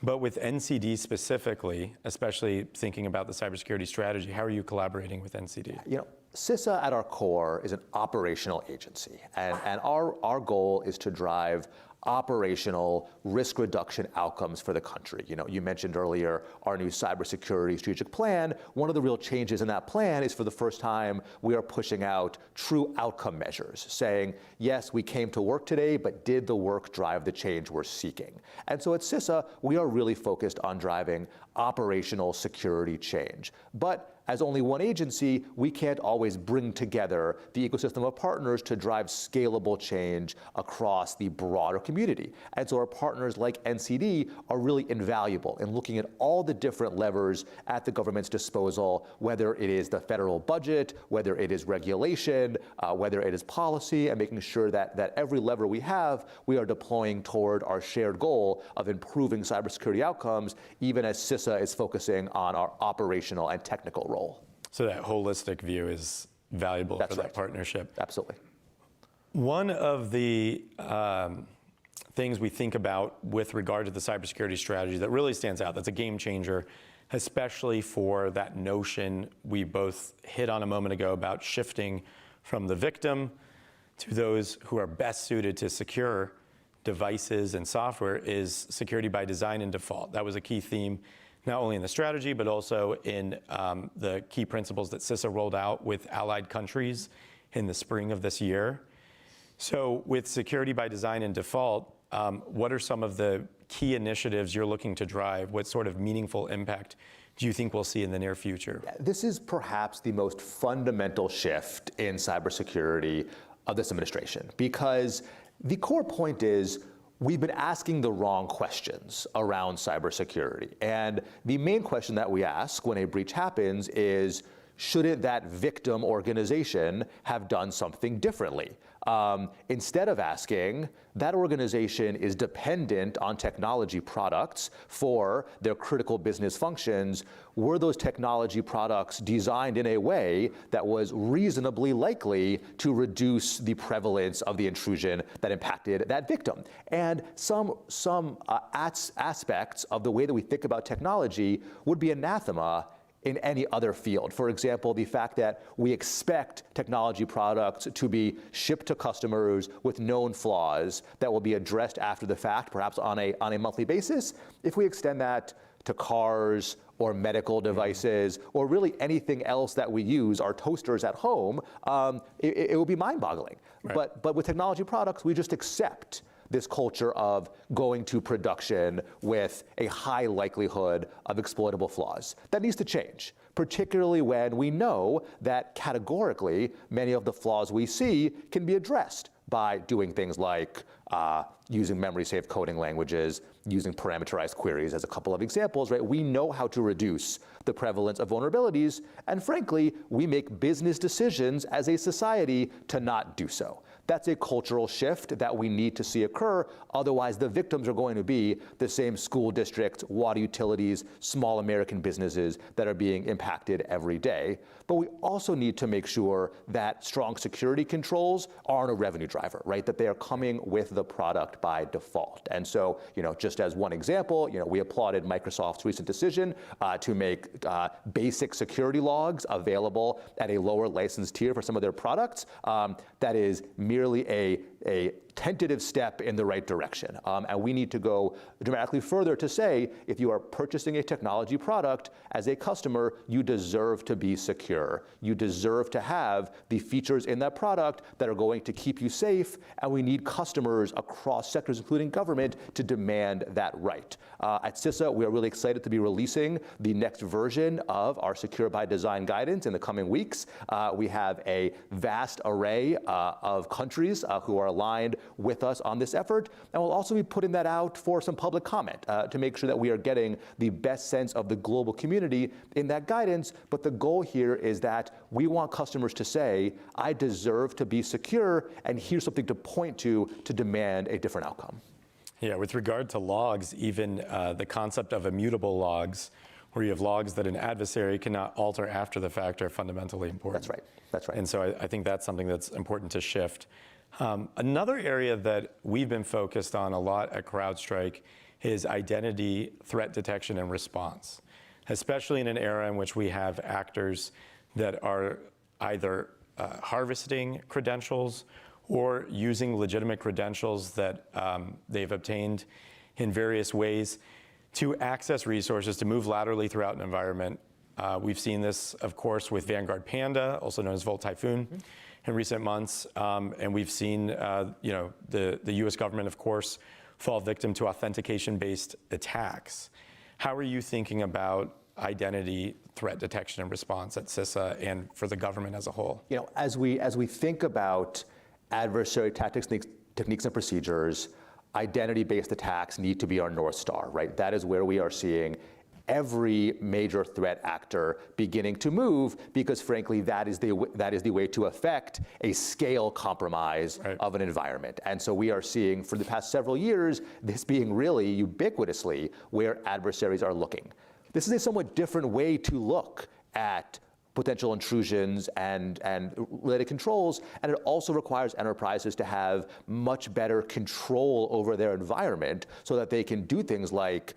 But with NCD specifically, especially thinking about the cybersecurity strategy, how are you collaborating with NCD? You know, CISA at our core is an operational agency, and our goal is to drive operational risk reduction outcomes for the country. You know, you mentioned earlier our new cybersecurity strategic plan. One of the real changes in that plan is for the first time, we are pushing out true outcome measures, saying, yes, we came to work today, but did the work drive the change we're seeking? And so at CISA, we are really focused on driving operational security change. But as only one agency, we can't always bring together the ecosystem of partners to drive scalable change across the broader community. And so our partners like NCD are really invaluable in looking at all the different levers at the government's disposal, whether it is the federal budget, whether it is regulation, whether it is policy, and making sure that every lever we have, we are deploying toward our shared goal of improving cybersecurity outcomes, even as CISA is focusing on our operational and technical role. So that holistic view is valuable for that partnership. Absolutely. One of the things we think about with regard to the cybersecurity strategy that really stands out, that's a game changer, especially for that notion we both hit on a moment ago about shifting from the victim to those who are best suited to secure devices and software, is security by design and default. That was a key theme, not only in the strategy, but also in the key principles that CISA rolled out with allied countries in the spring of this year. So with security by design and default, what are some of the key initiatives you're looking to drive? What sort of meaningful impact do you think we'll see in the near future? This is perhaps the most fundamental shift in cybersecurity of this administration, because the core point is we've been asking the wrong questions around cybersecurity. And the main question that we ask when a breach happens is, shouldn't that victim organization have done something differently? Instead of asking, that organization is dependent on technology products for their critical business functions, were those technology products designed in a way that was reasonably likely to reduce the prevalence of the intrusion that impacted that victim? And some aspects of the way that we think about technology would be anathema in any other field. For example, the fact that we expect technology products to be shipped to customers with known flaws that will be addressed after the fact, perhaps on a monthly basis. If we extend that to cars or medical devices, or really anything else that we use, our toasters at home, it will be mind-boggling. Right. But with technology products, we just accept this culture of going to production with a high likelihood of exploitable flaws. That needs to change, particularly when we know that categorically many of the flaws we see can be addressed by doing things like using memory-safe coding languages, using parameterized queries as a couple of examples, right? We know how to reduce the prevalence of vulnerabilities, and frankly, we make business decisions as a society to not do so. That's a cultural shift that we need to see occur. Otherwise, the victims are going to be the same school districts, water utilities, small American businesses that are being impacted every day. But we also need to make sure that strong security controls aren't a revenue driver, right? That they are coming with the product by default. And so, just as one example, we applauded Microsoft's recent decision to make basic security logs available at a lower license tier for some of their products. That is merely a tentative step in the right direction. And we need to go dramatically further to say, if you are purchasing a technology product as a customer, you deserve to be secure. You deserve to have the features in that product that are going to keep you safe, and we need customers across sectors, including government, to demand that right. At CISA, we are really excited to be releasing the next version of our Secure by Design guidance in the coming weeks. We have a vast array of countries who are aligned with us on this effort, and we'll also be putting that out for some public comment to make sure that we are getting the best sense of the global community in that guidance. But the goal here is that we want customers to say, I deserve to be secure, and here's something to point to demand a different outcome. Yeah, with regard to logs, even the concept of immutable logs, where you have logs that an adversary cannot alter after the fact, are fundamentally important. That's right. And so I think that's something that's important to shift. Another area that we've been focused on a lot at CrowdStrike is identity threat detection and response, especially in an era in which we have actors that are either harvesting credentials or using legitimate credentials that they've obtained in various ways to access resources, to move laterally throughout an environment. We've seen this, of course, with Vanguard Panda, also known as Volt Typhoon, in recent months. And we've seen the US government, of course, fall victim to authentication-based attacks. How are you thinking about identity threat detection and response at CISA and for the government as a whole? As we think about adversary tactics, techniques, and procedures, identity-based attacks need to be our North Star, right? That is where we are seeing every major threat actor beginning to move, because frankly, that is the way to affect a scale compromise of an environment. And so we are seeing for the past several years, this being really ubiquitously where adversaries are looking. This is a somewhat different way to look at potential intrusions and related controls, and it also requires enterprises to have much better control over their environment so that they can do things like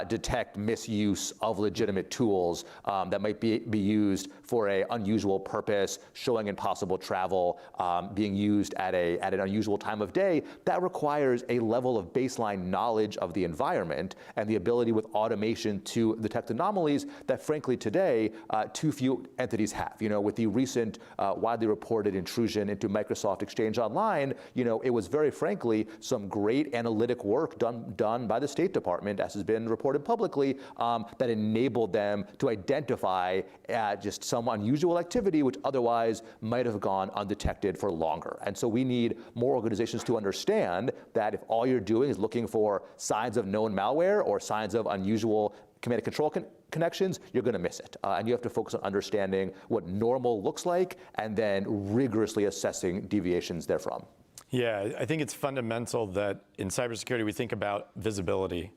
detect misuse of legitimate tools that might be used for an unusual purpose, showing impossible travel, being used at an unusual time of day. That requires a level of baseline knowledge of the environment and the ability with automation to detect anomalies that frankly today too few entities have. With the recent widely reported intrusion into Microsoft Exchange Online, it was very frankly some great analytic work done by the State Department, as has been reported publicly, that enabled them to identify just some unusual activity which otherwise might have gone undetected for longer. And so we need more organizations to understand that if all you're doing is looking for signs of known malware or signs of unusual command and control connections, you're going to miss it. And you have to focus on understanding what normal looks like and then rigorously assessing deviations therefrom. Yeah, I think it's fundamental that in cybersecurity we think about visibility.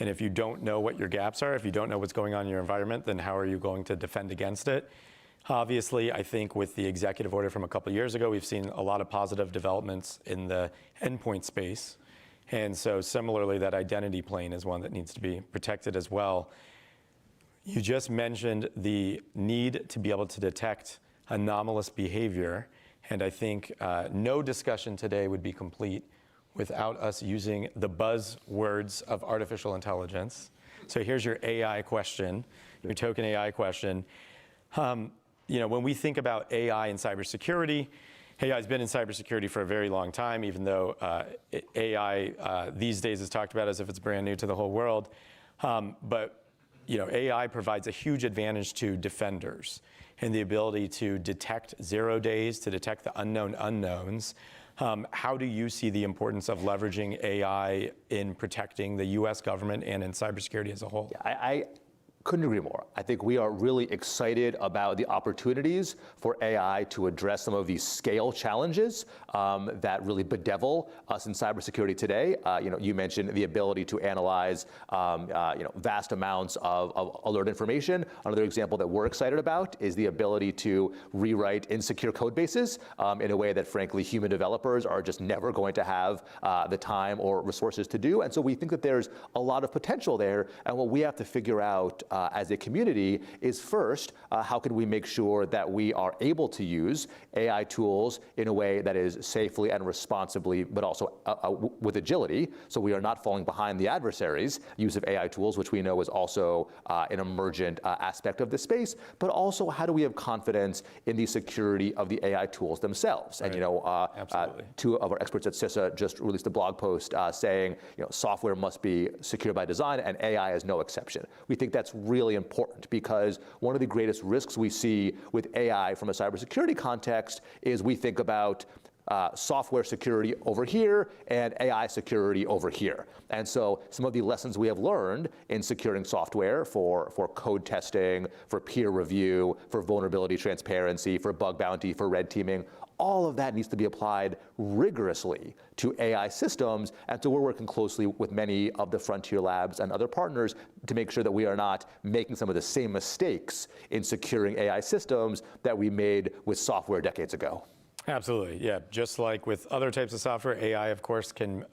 And if you don't know what your gaps are, if you don't know what's going on in your environment, then how are you going to defend against it? Obviously, I think with the executive order from a couple of years ago, we've seen a lot of positive developments in the endpoint space. And so similarly, that identity plane is one that needs to be protected as well. You just mentioned the need to be able to detect anomalous behavior. And I think no discussion today would be complete without us using the buzzwords of artificial intelligence. So here's your AI question, your token AI question. When we think about AI in cybersecurity, AI has been in cybersecurity for a very long time, even though AI these days is talked about as if it's brand new to the whole world. But AI provides a huge advantage to defenders in the ability to detect 0 days, to detect the unknown unknowns. How do you see the importance of leveraging AI in protecting the US government and in cybersecurity as a whole? I couldn't agree more. I think we are really excited about the opportunities for AI to address some of these scale challenges that really bedevil us in cybersecurity today. You mentioned the ability to analyze vast amounts of alert information. Another example that we're excited about is the ability to rewrite insecure code bases in a way that frankly human developers are just never going to have the time or resources to do. And so we think that there's a lot of potential there, and what we have to figure out as a community is first, how can we make sure that we are able to use AI tools in a way that is safely and responsibly, but also with agility, so we are not falling behind the adversaries' use of AI tools, which we know is also an emergent aspect of the space, but also how do we have confidence in the security of the AI tools themselves? Right. And two of our experts at CISA just released a blog post saying software must be secure by design, and AI is no exception. We think that's really important because one of the greatest risks we see with AI from a cybersecurity context is we think about software security over here and AI security over here. And so some of the lessons we have learned in securing software for code testing, for peer review, for vulnerability transparency, for bug bounty, for red teaming, all of that needs to be applied rigorously to AI systems. And so we're working closely with many of the frontier labs and other partners to make sure that we are not making some of the same mistakes in securing AI systems that we made with software decades ago. Absolutely, yeah. Just like with other types of software, AI, of course, can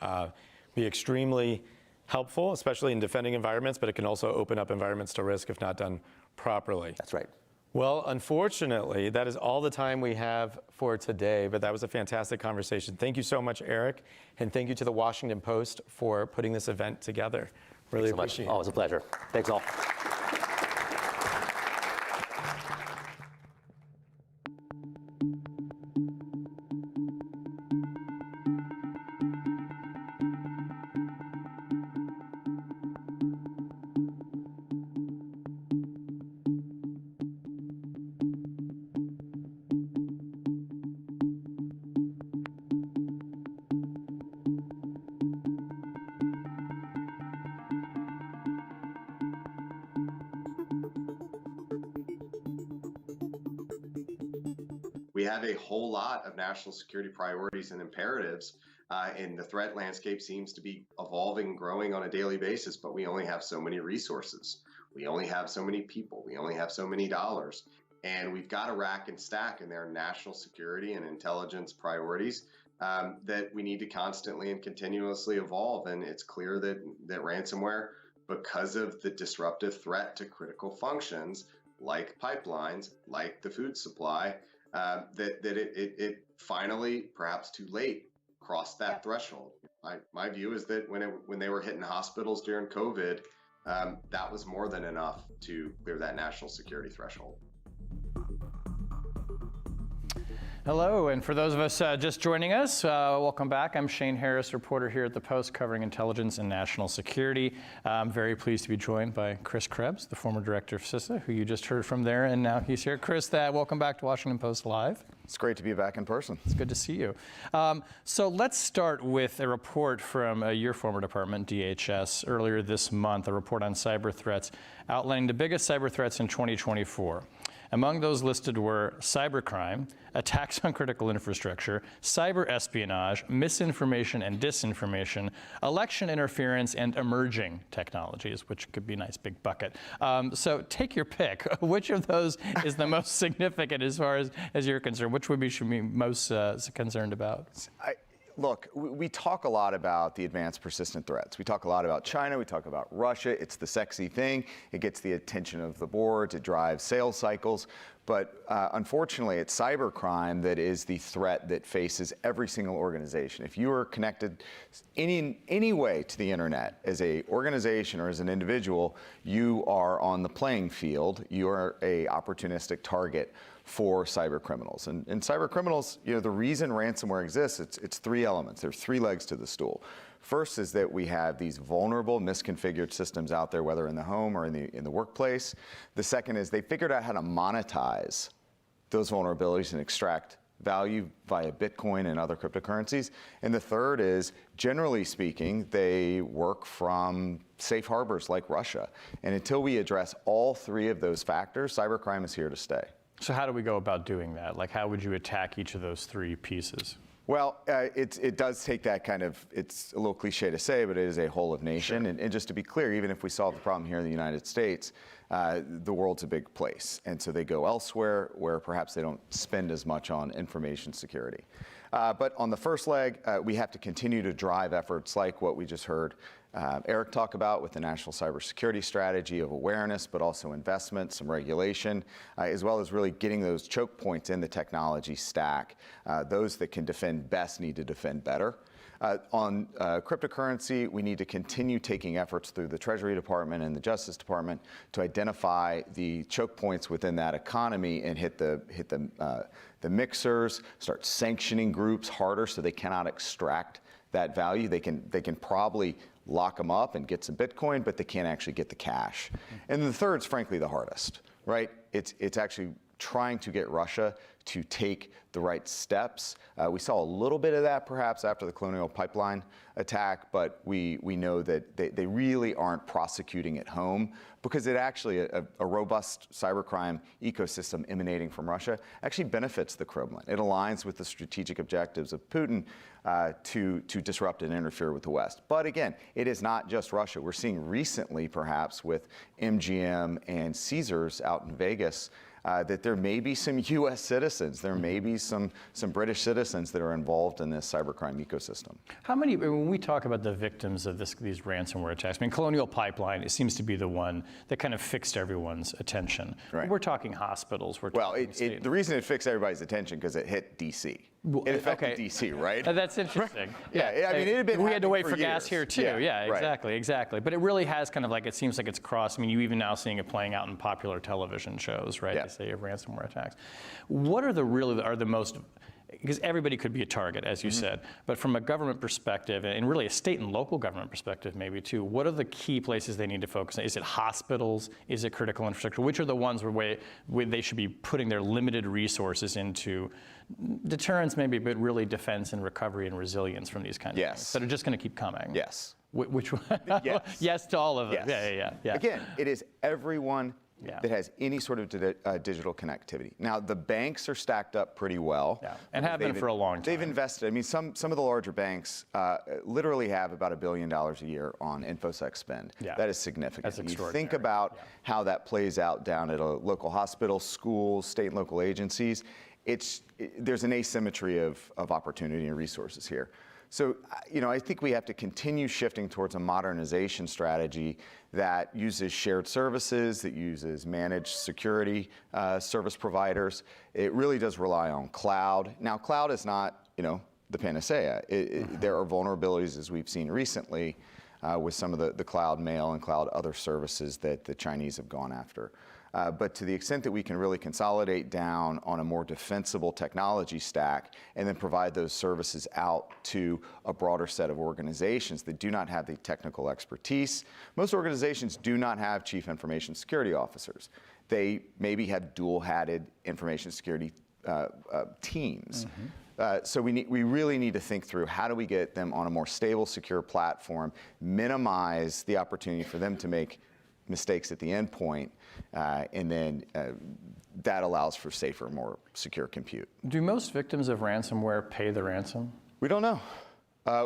be extremely helpful, especially in defending environments, but it can also open up environments to risk if not done properly. That's right. Well, unfortunately, that is all the time we have for today, but that was a fantastic conversation. Thank you so much, Eric, and thank you to the Washington Post for putting this event together. Really appreciate it. Always a pleasure. Thanks all. We have a whole lot of national security priorities and imperatives, and the threat landscape seems to be evolving and growing on a daily basis, but we only have so many resources. We only have so many people. We only have so many dollars. And we've got to rack and stack in their national security and intelligence priorities that we need to constantly and continuously evolve. And it's clear that ransomware, because of the disruptive threat to critical functions like pipelines, like the food supply, that it finally, perhaps too late, crossed that threshold. My view is that when they were hitting hospitals during COVID, that was more than enough to clear that national security threshold. Hello, and for those of us just joining us, welcome back. I'm Shane Harris, reporter here at the Post covering intelligence and national security. I'm very pleased to be joined by Chris Krebs, the former director of CISA, who you just heard from there, and now he's here. Chris, welcome back to Washington Post Live. It's great to be back in person. It's good to see you. So let's start with a report from your former department, DHS, earlier this month, a report on cyber threats outlining the biggest cyber threats in 2024. Among those listed were cybercrime, attacks on critical infrastructure, cyber espionage, misinformation and disinformation, election interference, and emerging technologies, which could be a nice big bucket. So take your pick. Which of those is the most significant as far as you're concerned? Which should be most concerned about? Look, we talk a lot about the advanced persistent threats. We talk a lot about China. We talk about Russia. It's the sexy thing. It gets the attention of the boards. It drives sales cycles. But unfortunately, it's cybercrime that is the threat that faces every single organization. If you are connected any way to the internet as an organization or as an individual, you are on the playing field. You are an opportunistic target for cyber criminals. And cyber criminals, the reason ransomware exists, it's three elements. There's three legs to the stool. First is that we have these vulnerable, misconfigured systems out there, whether in the home or in the workplace. The second is they figured out how to monetize those vulnerabilities and extract value via Bitcoin and other cryptocurrencies. And the third is, generally speaking, they work from safe harbors like Russia. And until we address all three of those factors, cybercrime is here to stay. So how do we go about doing that? Like, how would you attack each of those three pieces? Well, it does take that kind of, it's a little cliche to say, but it is a whole of nation. Sure. And just to be clear, even if we solve the problem here in the United States, the world's a big place. And so they go elsewhere where perhaps they don't spend as much on information security. But on the first leg, we have to continue to drive efforts like what we just heard Eric talk about with the National Cybersecurity Strategy of awareness, but also investment, some regulation, as well as really getting those choke points in the technology stack. Those that can defend best need to defend better. On cryptocurrency, we need to continue taking efforts through the Treasury Department and the Justice Department to identify the choke points within that economy and hit the mixers, start sanctioning groups harder so they cannot extract that value. They can probably lock them up and get some Bitcoin, but they can't actually get the cash. And then the third's frankly the hardest, right? It's actually trying to get Russia to take the right steps. We saw a little bit of that perhaps after the Colonial Pipeline attack, but we know that they really aren't prosecuting at home because it actually, a robust cybercrime ecosystem emanating from Russia actually benefits the Kremlin. It aligns with the strategic objectives of Putin to disrupt and interfere with the West. But again, it is not just Russia. We're seeing recently perhaps with MGM and Caesars out in Vegas, that there may be some U.S. citizens, there may be some British citizens that are involved in this cybercrime ecosystem. How many, when we talk about the victims of these ransomware attacks, I mean, Colonial Pipeline, it seems to be the one that kind of fixed everyone's attention. Right. We're talking hospitals. The reason it fixed everybody's attention because it hit D.C. It affected D.C., right? That's interesting. Yeah, I mean, it had been we had to wait for years. gas here too. Yeah, exactly. But it really has kind of like, it seems like it's crossed. I mean, you even now seeing it playing out in popular television shows, right? They say of ransomware attacks. What are the most, because everybody could be a target, as you said, but from a government perspective, and really a state and local government perspective maybe too, what are the key places they need to focus on? Is it hospitals? Is it critical infrastructure? Which are the ones where they should be putting their limited resources into deterrence maybe, but really defense and recovery and resilience from these kinds of things that are just going to keep coming? Yes. Which one? Yes to all of them. Yeah. Again, it is everyone that has any sort of digital connectivity. Now, the banks are stacked up pretty well. And have been for a long time. They've invested. I mean, some of the larger banks literally have about $1 billion a year on InfoSec spend. That is significant. That's extraordinary. You think about how that plays out down at a local hospital, schools, state and local agencies. There's an asymmetry of opportunity and resources here. So, I think we have to continue shifting towards a modernization strategy that uses shared services, that uses managed security service providers. It really does rely on cloud. Now, cloud is not, the panacea. There are vulnerabilities, as we've seen recently, with some of the cloud mail and cloud other services that the Chinese have gone after. But to the extent that we can really consolidate down on a more defensible technology stack and then provide those services out to a broader set of organizations that do not have the technical expertise. Most organizations do not have chief information security officers. They maybe have dual-hatted information security teams. So we really need to think through how do we get them on a more stable, secure platform, minimize the opportunity for them to make mistakes at the endpoint, and then that allows for safer, more secure compute. Do most victims of ransomware pay the ransom? We don't know.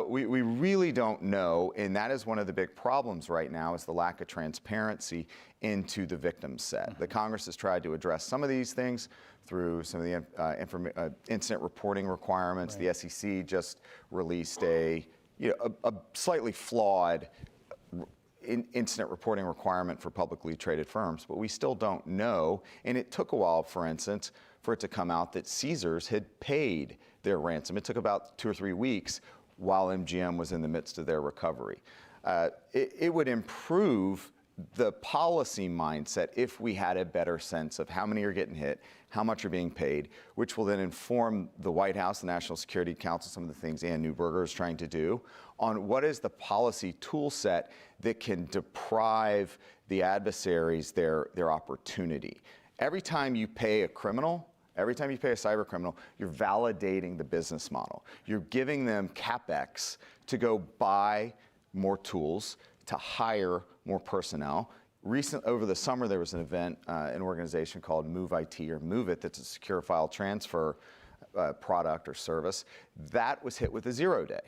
We really don't know, and that is one of the big problems right now is the lack of transparency into the victim set. The Congress has tried to address some of these things through some of the incident reporting requirements. The SEC just released a slightly flawed incident reporting requirement for publicly traded firms, but we still don't know. And it took a while, for instance, for it to come out that Caesars had paid their ransom. It took about 2 or 3 weeks while MGM was in the midst of their recovery. It would improve the policy mindset if we had a better sense of how many are getting hit, how much are being paid, which will then inform the White House, the National Security Council, some of the things Ann Neuberger is trying to do, on what is the policy tool set that can deprive the adversaries their opportunity. Every time you pay a criminal, every time you pay a cyber criminal, you're validating the business model. You're giving them CapEx to go buy more tools, to hire more personnel. Over the summer, there was an event, an organization called Move IT or Move It, that's a secure file transfer product or service. That was hit with a 0-day.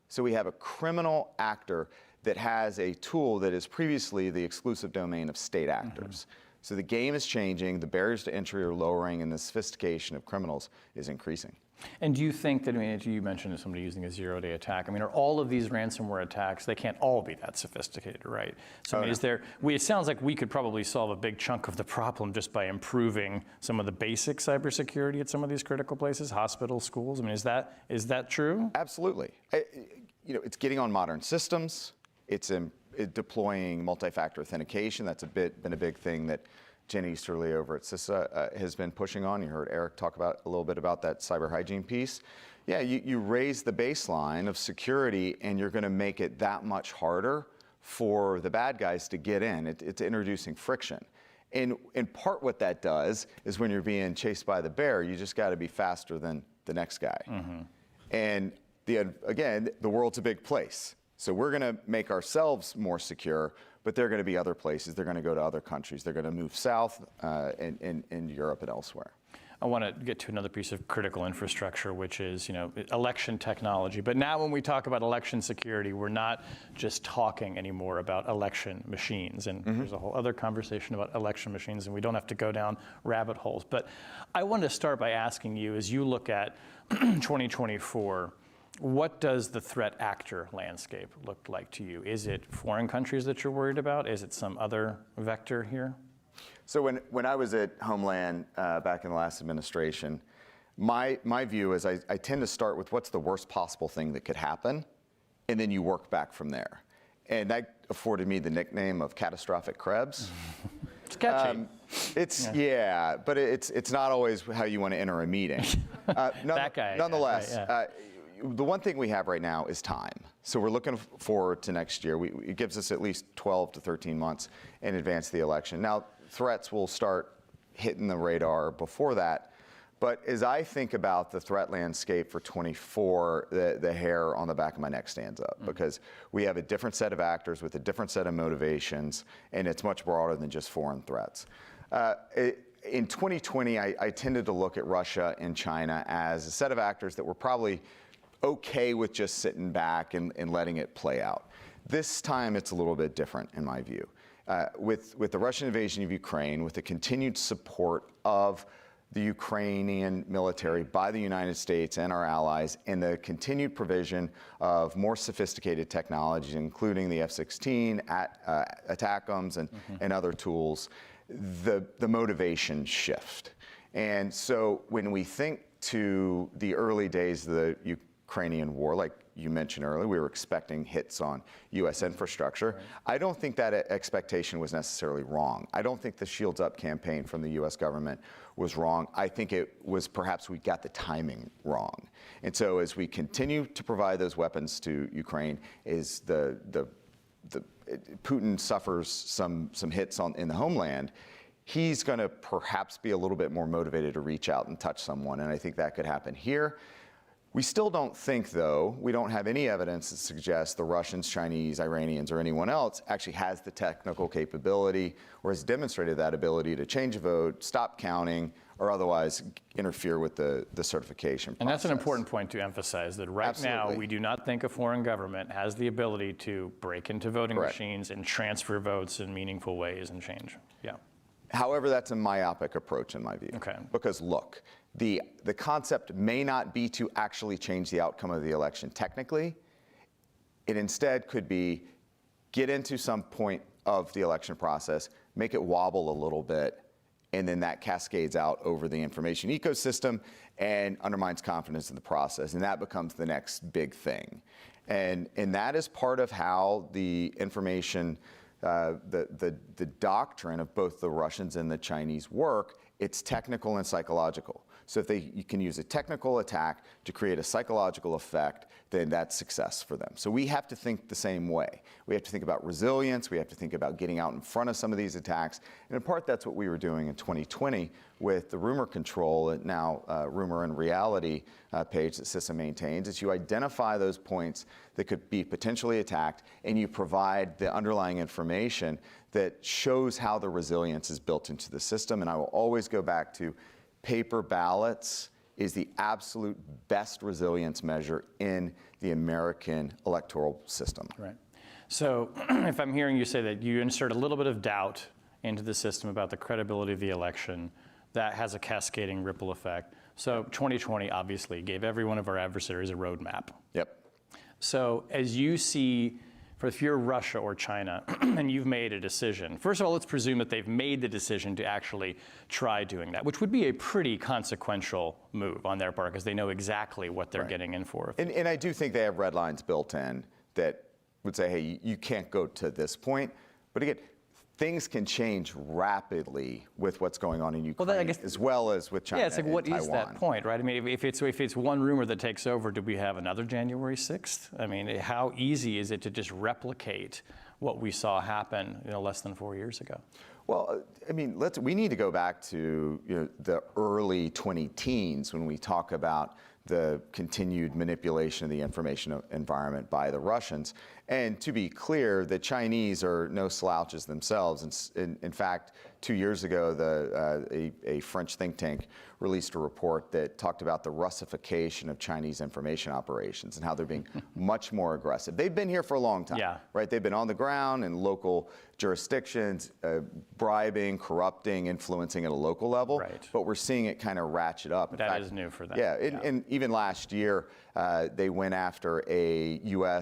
So we have a criminal actor that has a tool that is previously the exclusive domain of state actors. So the game is changing, the barriers to entry are lowering, and the sophistication of criminals is increasing. And do you think that, I mean, you mentioned somebody using a 0-day attack. I mean, are all of these ransomware attacks, they can't all be that sophisticated, right? So I mean, it sounds like we could probably solve a big chunk of the problem just by improving some of the basic cybersecurity at some of these critical places, hospitals, schools. I mean, is that true? Absolutely. It's getting on modern systems. It's deploying multi-factor authentication. That's been a big thing that Jenny Easterly over at CISA has been pushing on. You heard Eric talk a little bit about that cyber hygiene piece. Yeah, you raise the baseline of security and you're going to make it that much harder for the bad guys to get in. It's introducing friction. And in part what that does is when you're being chased by the bear, you just got to be faster than the next guy. And again, the world's a big place. So we're going to make ourselves more secure, but there are going to be other places. They're going to go to other countries. They're going to move south in Europe and elsewhere. I want to get to another piece of critical infrastructure, which is, election technology. But now when we talk about election security, we're not just talking anymore about election machines. And there's a whole other conversation about election machines, and we don't have to go down rabbit holes. But I wanted to start by asking you, as you look at 2024, what does the threat actor landscape look like to you? Is it foreign countries that you're worried about? Is it some other vector here? So when I was at Homeland back in the last administration, my view is I tend to start with what's the worst possible thing that could happen, and then you work back from there. And that afforded me the nickname of Catastrophic Krebs. It's catchy. But it's not always how you want to enter a meeting. That guy. Nonetheless, the one thing we have right now is time. So we're looking forward to next year. It gives us at least 12 to 13 months in advance of the election. Now, threats will start hitting the radar before that. But as I think about the threat landscape for 24, the hair on the back of my neck stands up because we have a different set of actors with a different set of motivations, and it's much broader than just foreign threats. In 2020, I tended to look at Russia and China as a set of actors that were probably okay with just sitting back and letting it play out. This time, it's a little bit different in my view. With the Russian invasion of Ukraine, with the continued support of the Ukrainian military by the United States and our allies, and the continued provision of more sophisticated technologies, including the F-16, ATACMS, and other tools, the motivation shift. And so when we think to the early days of the Ukrainian war, like you mentioned earlier, we were expecting hits on U.S. infrastructure. Right. I don't think that expectation was necessarily wrong. I don't think the Shields Up campaign from the U.S. government was wrong. I think it was perhaps we got the timing wrong. And so as we continue to provide those weapons to Ukraine, is Putin suffers some hits in the homeland, he's going to perhaps be a little bit more motivated to reach out and touch someone, and I think that could happen here. We still don't think, though, we don't have any evidence that suggests the Russians, Chinese, Iranians, or anyone else actually has the technical capability or has demonstrated that ability to change a vote, stop counting, or otherwise interfere with the certification process. And that's an important point to emphasize, that right Absolutely. now we do not think a foreign government has the ability to break into voting Correct. machines and transfer votes in meaningful ways and change. Yeah. However, that's a myopic approach in my view. Okay. Because look, the concept may not be to actually change the outcome of the election technically. It instead could be get into some point of the election process, make it wobble a little bit, and then that cascades out over the information ecosystem and undermines confidence in the process. And that becomes the next big thing. And that is part of how the information, the doctrine of both the Russians and the Chinese work. It's technical and psychological. So if you can use a technical attack to create a psychological effect, then that's success for them. So we have to think the same way. We have to think about resilience. We have to think about getting out in front of some of these attacks. And in part, that's what we were doing in 2020 with the rumor control, now Rumor and Reality page that CISA maintains, is you identify those points that could be potentially attacked, and you provide the underlying information that shows how the resilience is built into the system. And I will always go back to paper ballots is the absolute best resilience measure in the American electoral system. Right. So if I'm hearing you say that you insert a little bit of doubt into the system about the credibility of the election, that has a cascading ripple effect. So 2020 obviously gave every one of our adversaries a roadmap. Yep. So as you see, if you're Russia or China and you've made a decision, first of all, let's presume that they've made the decision to actually try doing that, which would be a pretty consequential move on their part because they know exactly what they're getting in for. And I do think they have red lines built in that would say, hey, you can't go to this point. But again, things can change rapidly with what's going on in Ukraine, as well as with China. Yeah, it's like, what Taiwan. is that point, right? I mean, if it's one rumor that takes over, do we have another January 6th? I mean, how easy is it to just replicate what we saw happen, less than 4 years ago? Well, I mean, we need to go back to the early 2010s when we talk about the continued manipulation of the information environment by the Russians. And to be clear, the Chinese are no slouches themselves. In fact, 2 years ago, a French think tank released a report that talked about the Russification of Chinese information operations and how they're being much more aggressive. They've been here for a long time, right? They've been on the ground in local jurisdictions, bribing, corrupting, influencing at a local level. Right. But we're seeing it kind of ratchet up. That is new for them. Yeah, and even last year, they went after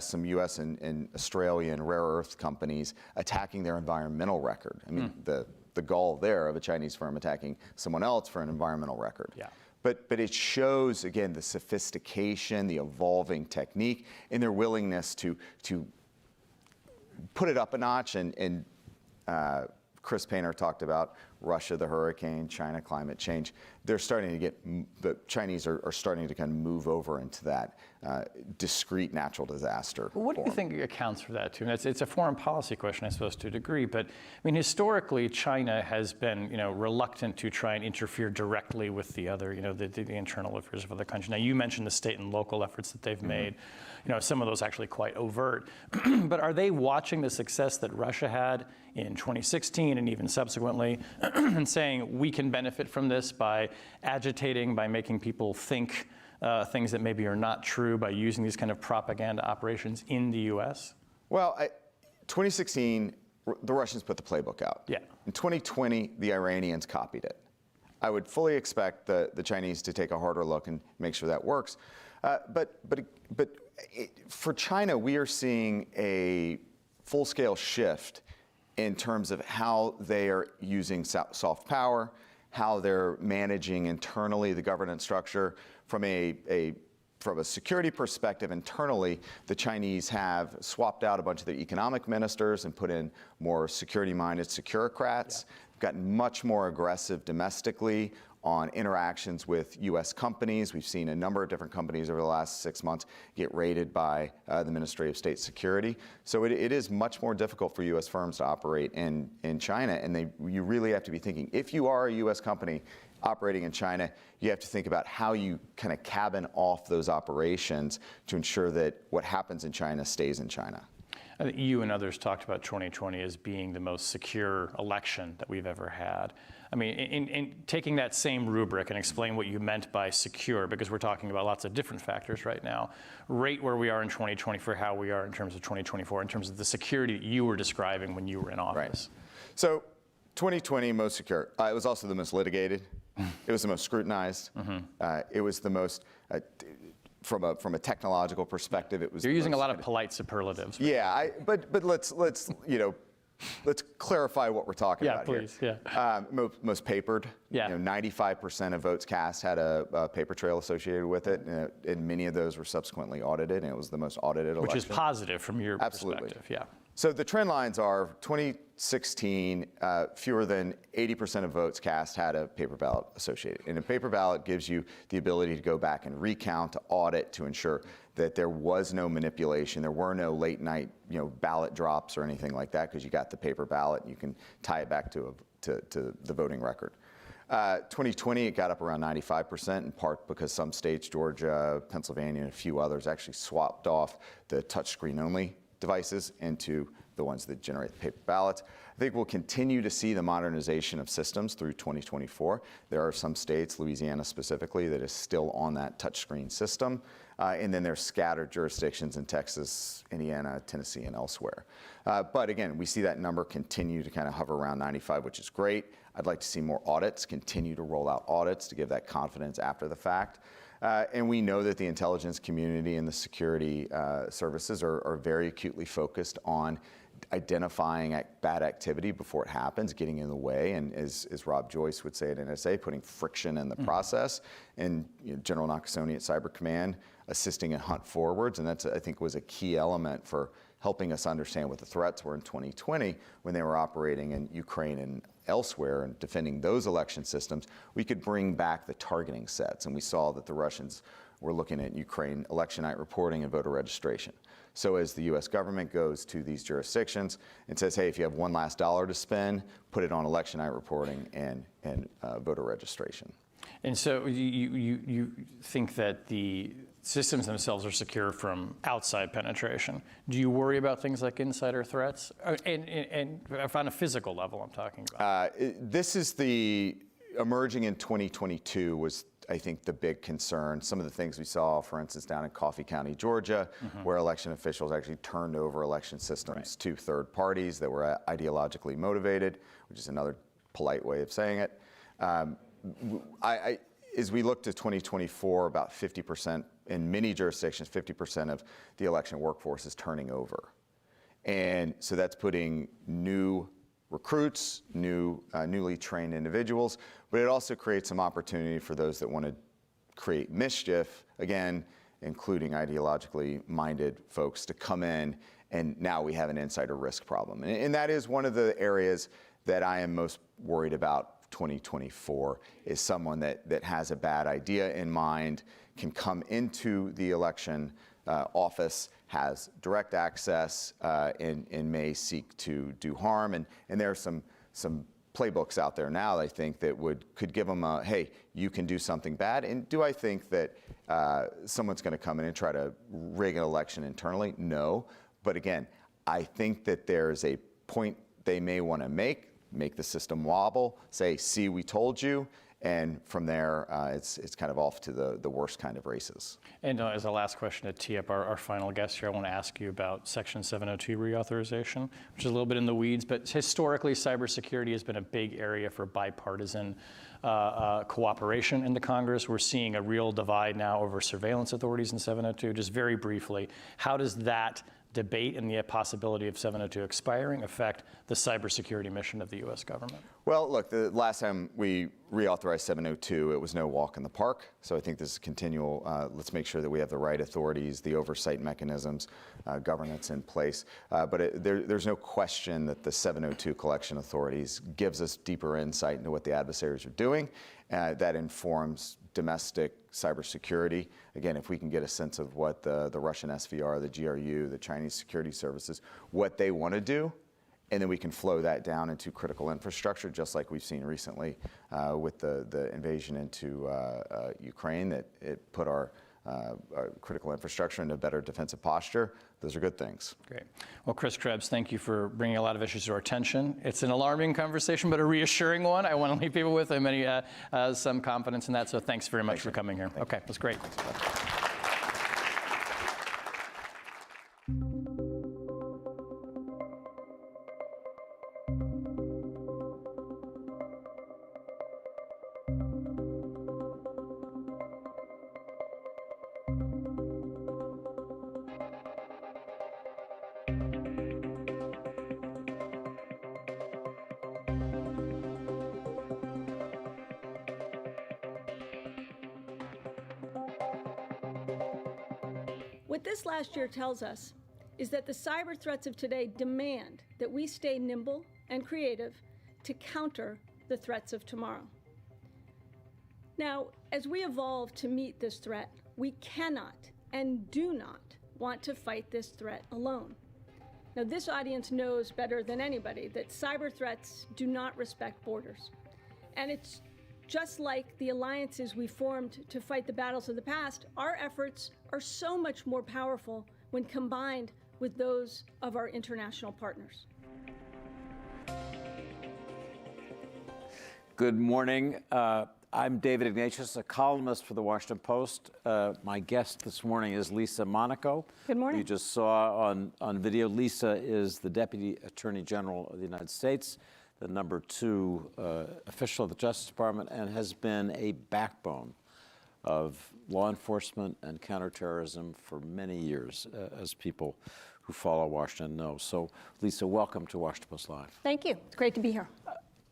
some U.S. and Australian rare earth companies attacking their environmental record. I mean, the gall there of a Chinese firm attacking someone else for an environmental record. Yeah. But it shows, again, the sophistication, the evolving technique, and their willingness to put it up a notch. And Chris Painter talked about Russia, the hurricane, China, climate change. They're starting to the Chinese are starting to kind of move over into that discrete natural disaster. Well, what do you think accounts for that, too? And it's a foreign policy question, I suppose, to a degree. But I mean, historically, China has been, reluctant to try and interfere directly with the other, the internal affairs of other countries. Now, you mentioned the state and local efforts that they've made. Some of those actually quite overt. But are they watching the success that Russia had in 2016 and even subsequently, and saying we can benefit from this by agitating, by making people think things that maybe are not true, by using these kind of propaganda operations in the U.S.? Well, 2016, the Russians put the playbook out. Yeah. In 2020, the Iranians copied it. I would fully expect the Chinese to take a harder look and make sure that works. But for China, we are seeing a full-scale shift in terms of how they are using soft power, how they're managing internally the governance structure. From a security perspective internally, the Chinese have swapped out a bunch of their economic ministers and put in more security-minded securocrats, gotten much more aggressive domestically on interactions with U.S. companies. We've seen a number of different companies over the last 6 months get raided by the Ministry of State Security. So it is much more difficult for U.S. firms to operate in China, and you really have to be thinking, if you are a U.S. company operating in China, you have to think about how you kind of cabin off those operations to ensure that what happens in China stays in China. I think you and others talked about 2020 as being the most secure election that we've ever had. I mean, in taking that same rubric and explain what you meant by secure, because we're talking about lots of different factors right now, rate where we are in 2020 for how we are in terms of 2024, in terms of the security that you were describing when you were in office. Right. So 2020, most secure. It was also the most litigated. It was the most scrutinized. It was the most... From a technological perspective, it was. You're using a lot of polite superlatives. Yeah, but let's clarify what we're talking about here. Yeah, please. Most papered. Yeah. 95% of votes cast had a paper trail associated with it, and many of those were subsequently audited, and it was the most audited election. Which is positive from your perspective. Yeah. So the trend lines are 2016, fewer than 80% of votes cast had a paper ballot associated. And a paper ballot gives you the ability to go back and recount, to audit, to ensure that there was no manipulation, there were no late night ballot drops or anything like that, because you got the paper ballot and you can tie it back to the voting record. 2020, it got up around 95%, in part because some states, Georgia, Pennsylvania, and a few others, actually swapped off the touchscreen only devices into the ones that generate the paper ballots. I think we'll continue to see the modernization of systems through 2024. There are some states, Louisiana specifically, that is still on that touchscreen system. And then there's scattered jurisdictions in Texas, Indiana, Tennessee, and elsewhere. But again, we see that number continue to kind of hover around 95, which is great. I'd like to see more audits, continue to roll out audits to give that confidence after the fact. And we know that the intelligence community and the security services are very acutely focused on identifying bad activity before it happens, getting in the way, and as Rob Joyce would say at NSA, putting friction in the process. And General Nakasone at Cyber Command assisting in hunt forwards, and that's, I think, was a key element for helping us understand what the threats were in 2020 when they were operating in Ukraine and elsewhere and defending those election systems. We could bring back the targeting sets, and we saw that the Russians were looking at Ukraine election night reporting and voter registration. So as the U.S. government goes to these jurisdictions and says, hey, if you have one last dollar to spend, put it on election night reporting and voter registration. And so you think that the systems themselves are secure from outside penetration. Do you worry about things like insider threats? And on a physical level, I'm talking about. This is the emerging in 2022 was, I think, the big concern. Some of the things we saw, for instance, down in Coffee County, Georgia, where election officials actually turned over election systems to third parties that were ideologically motivated, which is another polite way of saying it. As we look to 2024, about 50%, in many jurisdictions, 50% of the election workforce is turning over. And so that's putting new recruits, newly trained individuals, but it also creates some opportunity for those that want to create mischief, again, including ideologically minded folks, to come in, and now we have an insider risk problem. And that is one of the areas that I am most worried about 2024, is someone that has a bad idea in mind, can come into the election office, has direct access, and may seek to do harm. And there are some playbooks out there now, I think, that could give them a, hey, you can do something bad. And do I think that someone's going to come in and try to rig an election internally? No. But again, I think that there's a point they may want to make the system wobble, say, see, we told you. And from there, it's kind of off to the worst kind of races. And as a last question to tee up our final guest here, I want to ask you about Section 702 reauthorization, which is a little bit in the weeds, but historically, cybersecurity has been a big area for bipartisan cooperation in the Congress. We're seeing a real divide now over surveillance authorities in 702. Just very briefly, how does that debate and the possibility of 702 expiring affect the cybersecurity mission of the U.S. government? Well, look, the last time we reauthorized 702, it was no walk in the park. So I think this is continual. Let's make sure that we have the right authorities, the oversight mechanisms, governance in place. But there's no question that the 702 collection authorities gives us deeper insight into what the adversaries are doing. That informs domestic cybersecurity. Again, if we can get a sense of what the Russian SVR, the GRU, the Chinese security services, what they want to do, and then we can flow that down into critical infrastructure, just like we've seen recently with the invasion into Ukraine, that it put our critical infrastructure into better defensive posture. Those are good things. Great. Well, Chris Krebs, thank you for bringing a lot of issues to our attention. It's an alarming conversation, but a reassuring one. I want to leave people with some confidence in that. So thanks very much for coming here. Okay, that's great. What this last year tells us is that the cyber threats of today demand that we stay nimble and creative to counter the threats of tomorrow. Now, as we evolve to meet this threat, we cannot and do not want to fight this threat alone. Now, this audience knows better than anybody that cyber threats do not respect borders. And it's just like the alliances we formed to fight the battles of the past, our efforts are so much more powerful when combined with those of our international partners. Good morning. I'm David Ignatius, a columnist for the Washington Post. My guest this morning is Lisa Monaco. Good morning. You just saw on video. Lisa is the Deputy Attorney General of the United States, the #2 official of the Justice Department, and has been a backbone of law enforcement and counterterrorism for many years, as people who follow Washington know. So, Lisa, welcome to Washington Post Live. Thank you. It's great to be here.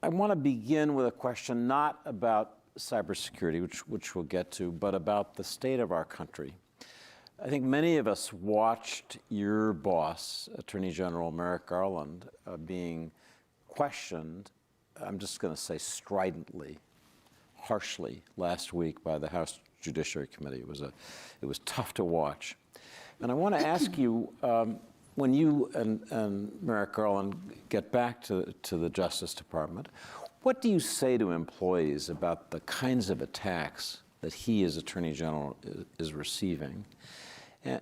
I want to begin with a question not about cybersecurity, which we'll get to, but about the state of our country. I think many of us watched your boss, Attorney General Merrick Garland, being questioned, I'm just going to say stridently, harshly, last week by the House Judiciary Committee. It was tough to watch. And I want to ask you, when you and Merrick Garland get back to the Justice Department, what do you say to employees about the kinds of attacks that he, as Attorney General, is receiving.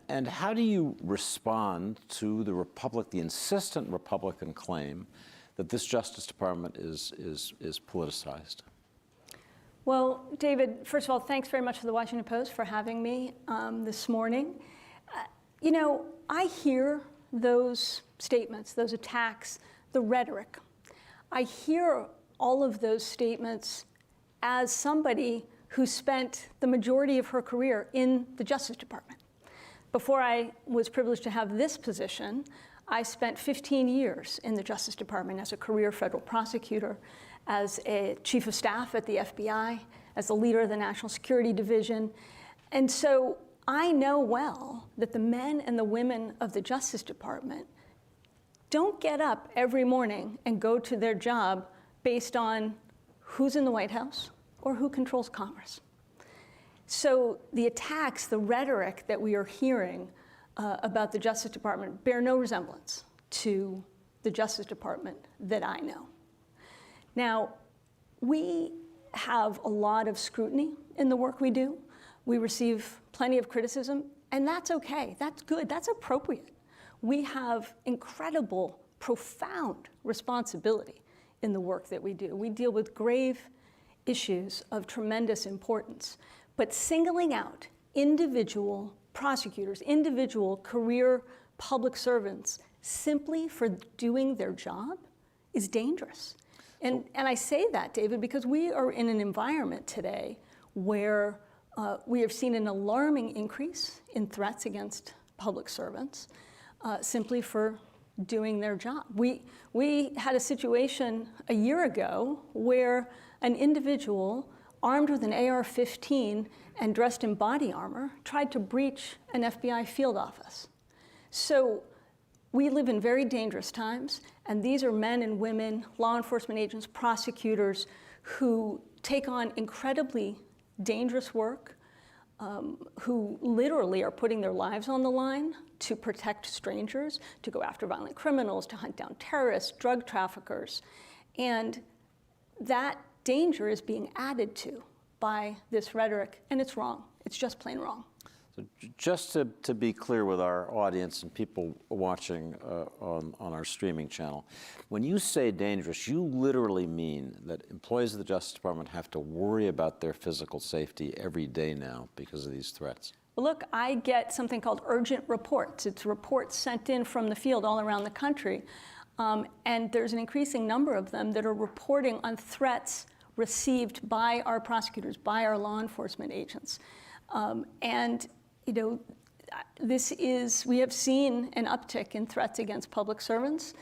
And how do you respond to the insistent Republican claim that this Justice Department is politicized? Well, David, first of all, thanks very much to the Washington Post for having me this morning. You know, I hear those statements, those attacks, the rhetoric. I hear all of those statements as somebody who spent the majority of her career in the Justice Department. Before I was privileged to have this position, I spent 15 years in the Justice Department as a career federal prosecutor, as a chief of staff at the FBI, as the leader of the National Security Division. And so I know well that the men and the women of the Justice Department don't get up every morning and go to their job based on who's in the White House or who controls Congress. So the attacks, the rhetoric that we are hearing about the Justice Department bear no resemblance to the Justice Department that I know. Now, we have a lot of scrutiny in the work we do. We receive plenty of criticism, and that's okay. That's good. That's appropriate. We have incredible, profound responsibility in the work that we do. We deal with grave issues of tremendous importance. But singling out individual prosecutors, individual career public servants, simply for doing their job is dangerous. And I say that, David, because we are in an environment today where we have seen an alarming increase in threats against public servants simply for doing their job. We had a situation a year ago where an individual armed with an AR-15 and dressed in body armor, tried to breach an FBI field office. So we live in very dangerous times, and these are men and women, law enforcement agents, prosecutors, who take on incredibly dangerous work, who literally are putting their lives on the line to protect strangers, to go after violent criminals, to hunt down terrorists, drug traffickers. And that danger is being added to by this rhetoric, and it's wrong. It's just plain wrong. So just to be clear with our audience and people watching on our streaming channel, when you say dangerous, you literally mean that employees of the Justice Department have to worry about their physical safety every day now because of these threats? Well, look, I get something called urgent reports. It's reports sent in from the field all around the country. And there's an increasing number of them that are reporting on threats received by our prosecutors, by our law enforcement agents. And, you know, we have seen an uptick in threats against public servants.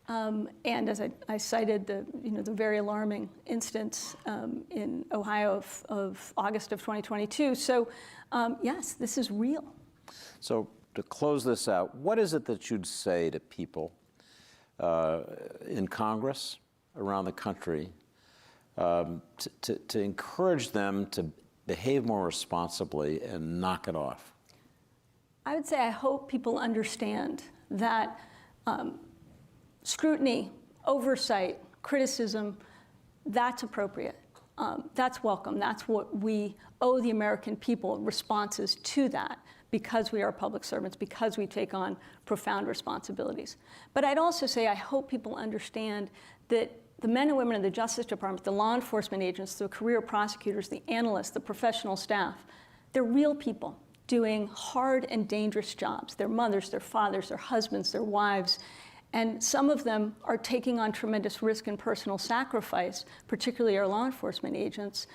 And as I cited the very alarming instance in Ohio of August of 2022. So yes, this is real. So to close this out, what is it that you'd say to people in Congress, around the country, to encourage them to behave more responsibly and knock it off? I would say I hope people understand that scrutiny, oversight, criticism, that's appropriate. That's welcome. That's what we owe the American people, responses to that, because we are public servants, because we take on profound responsibilities. But I'd also say I hope people understand that the men and women in the Justice Department, the law enforcement agents, the career prosecutors, the analysts, the professional staff, they're real people doing hard and dangerous jobs. Their mothers, their fathers, their husbands, their wives. And some of them are taking on tremendous risk and personal sacrifice, particularly our law enforcement agents,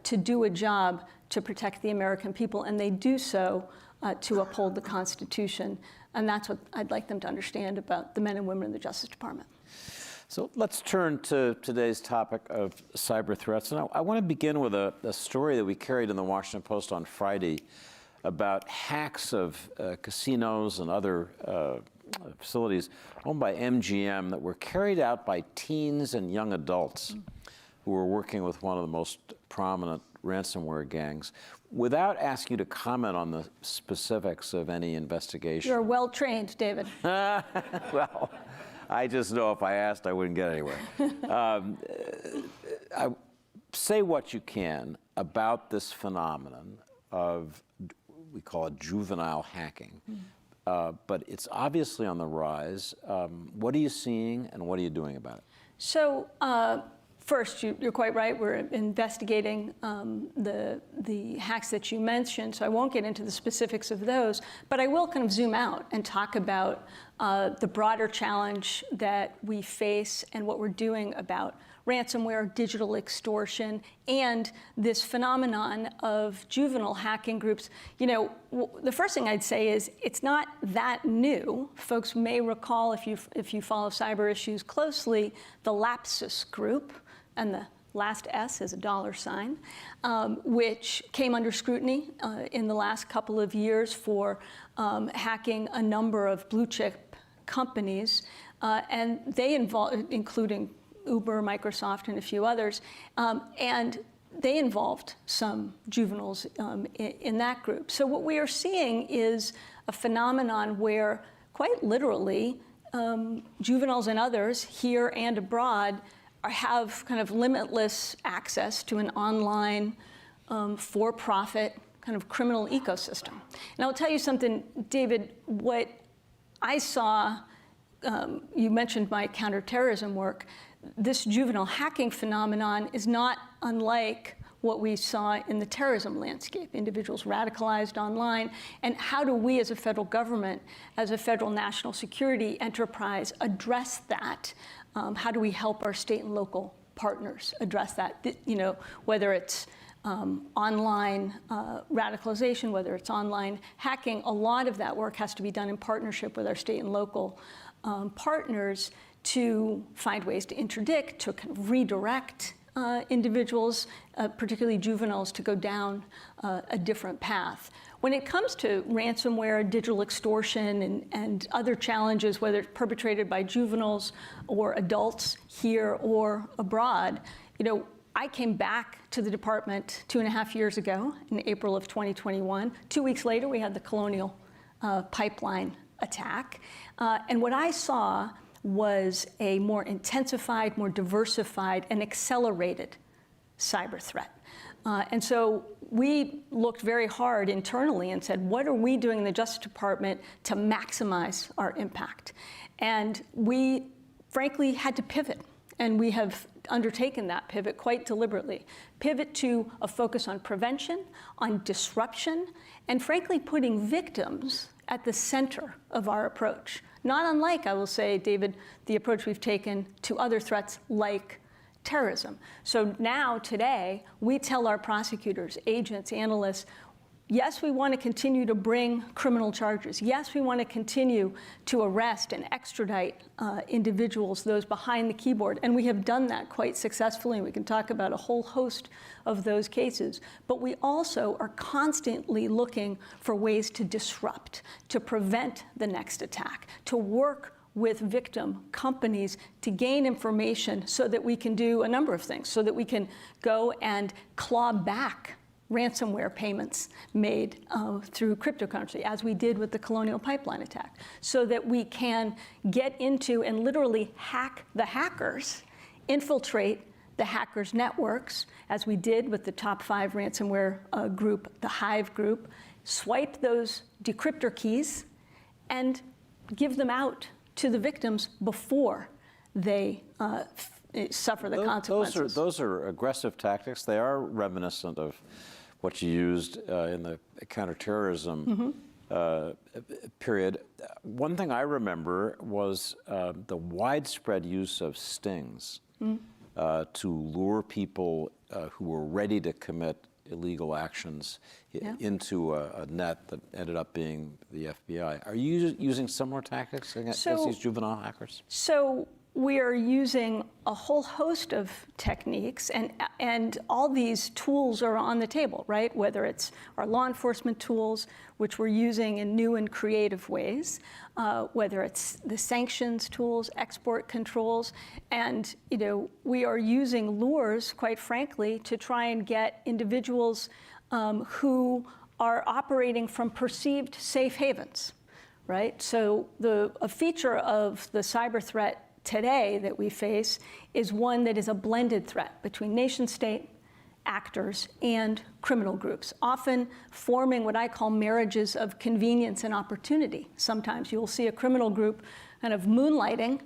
to do a job to protect the American people. And they do so to uphold the Constitution. And that's what I'd like them to understand about the men and women in the Justice Department. So let's turn to today's topic of cyber threats. And I want to begin with a story that we carried in the Washington Post on Friday about hacks of casinos and other facilities owned by MGM that were carried out by teens and young adults who were working with one of the most prominent ransomware gangs. Without asking you to comment on the specifics of any investigation. You're well trained, David. Well, I just know if I asked, I wouldn't get anywhere. Say what you can about this phenomenon of, we call it juvenile hacking, but it's obviously on the rise. What are you seeing and what are you doing about it? So first, you're quite right. We're investigating the hacks that you mentioned, so I won't get into the specifics of those, but I will kind of zoom out and talk about the broader challenge that we face and what we're doing about ransomware, digital extortion, and this phenomenon of juvenile hacking groups. You know, the first thing I'd say is it's not that new. Folks may recall, if you follow cyber issues closely, the Lapsus group, and the last S is a $, which came under scrutiny in the last couple of years for hacking a number of blue chip companies, and they involved, including Uber, Microsoft, and a few others, and they involved some juveniles in that group. So what we are seeing is a phenomenon where, quite literally, juveniles and others here and abroad have kind of limitless access to an online, for-profit kind of criminal ecosystem. And I'll tell you something, David, what I saw, you mentioned my counterterrorism work, this juvenile hacking phenomenon is not unlike what we saw in the terrorism landscape, individuals radicalized online. And how do we as a federal government, as a federal national security enterprise, address that? How do we help our state and local partners address that? You know, whether it's online radicalization, whether it's online hacking, a lot of that work has to be done in partnership with our state and local partners to find ways to interdict, to kind of redirect individuals, particularly juveniles, to go down a different path. When it comes to ransomware, digital extortion, and other challenges, whether it's perpetrated by juveniles or adults here or abroad, you know, I came back to the department 2.5 years ago in April of 2021. 2 weeks later, we had the Colonial Pipeline attack. And what I saw was a more intensified, more diversified, and accelerated cyber threat. And so we looked very hard internally and said, what are we doing in the Justice Department to maximize our impact? And we, frankly, had to pivot. And we have undertaken that pivot quite deliberately. Pivot to a focus on prevention, on disruption, and frankly, putting victims at the center of our approach. Not unlike, I will say, David, the approach we've taken to other threats like terrorism. So now, today, we tell our prosecutors, agents, analysts, yes, we want to continue to bring criminal charges. Yes, we want to continue to arrest and extradite individuals, those behind the keyboard. And we have done that quite successfully. And we can talk about a whole host of those cases. But we also are constantly looking for ways to disrupt, to prevent the next attack, to work with victim companies to gain information so that we can do a number of things, so that we can go and claw back ransomware payments made through cryptocurrency, as we did with the Colonial Pipeline attack, so that we can get into and literally hack the hackers, infiltrate the hackers' networks, as we did with the top 5 ransomware group, the Hive group, swipe those decryptor keys, and give them out to the victims before they suffer the consequences. Those are aggressive tactics. They are reminiscent of what you used in the counterterrorism period. One thing I remember was the widespread use of stings to lure people who were ready to commit illegal actions into a net that ended up being the FBI. Are you using similar tactics against these juvenile hackers? So we are using a whole host of techniques, and all these tools are on the table, right? Whether it's our law enforcement tools, which we're using in new and creative ways, whether it's the sanctions tools, export controls, and we are using lures, quite frankly, to try and get individuals who are operating from perceived safe havens, right? So a feature of the cyber threat today that we face is one that is a blended threat between nation state actors and criminal groups, often forming what I call marriages of convenience and opportunity. Sometimes you'll see a criminal group kind of moonlighting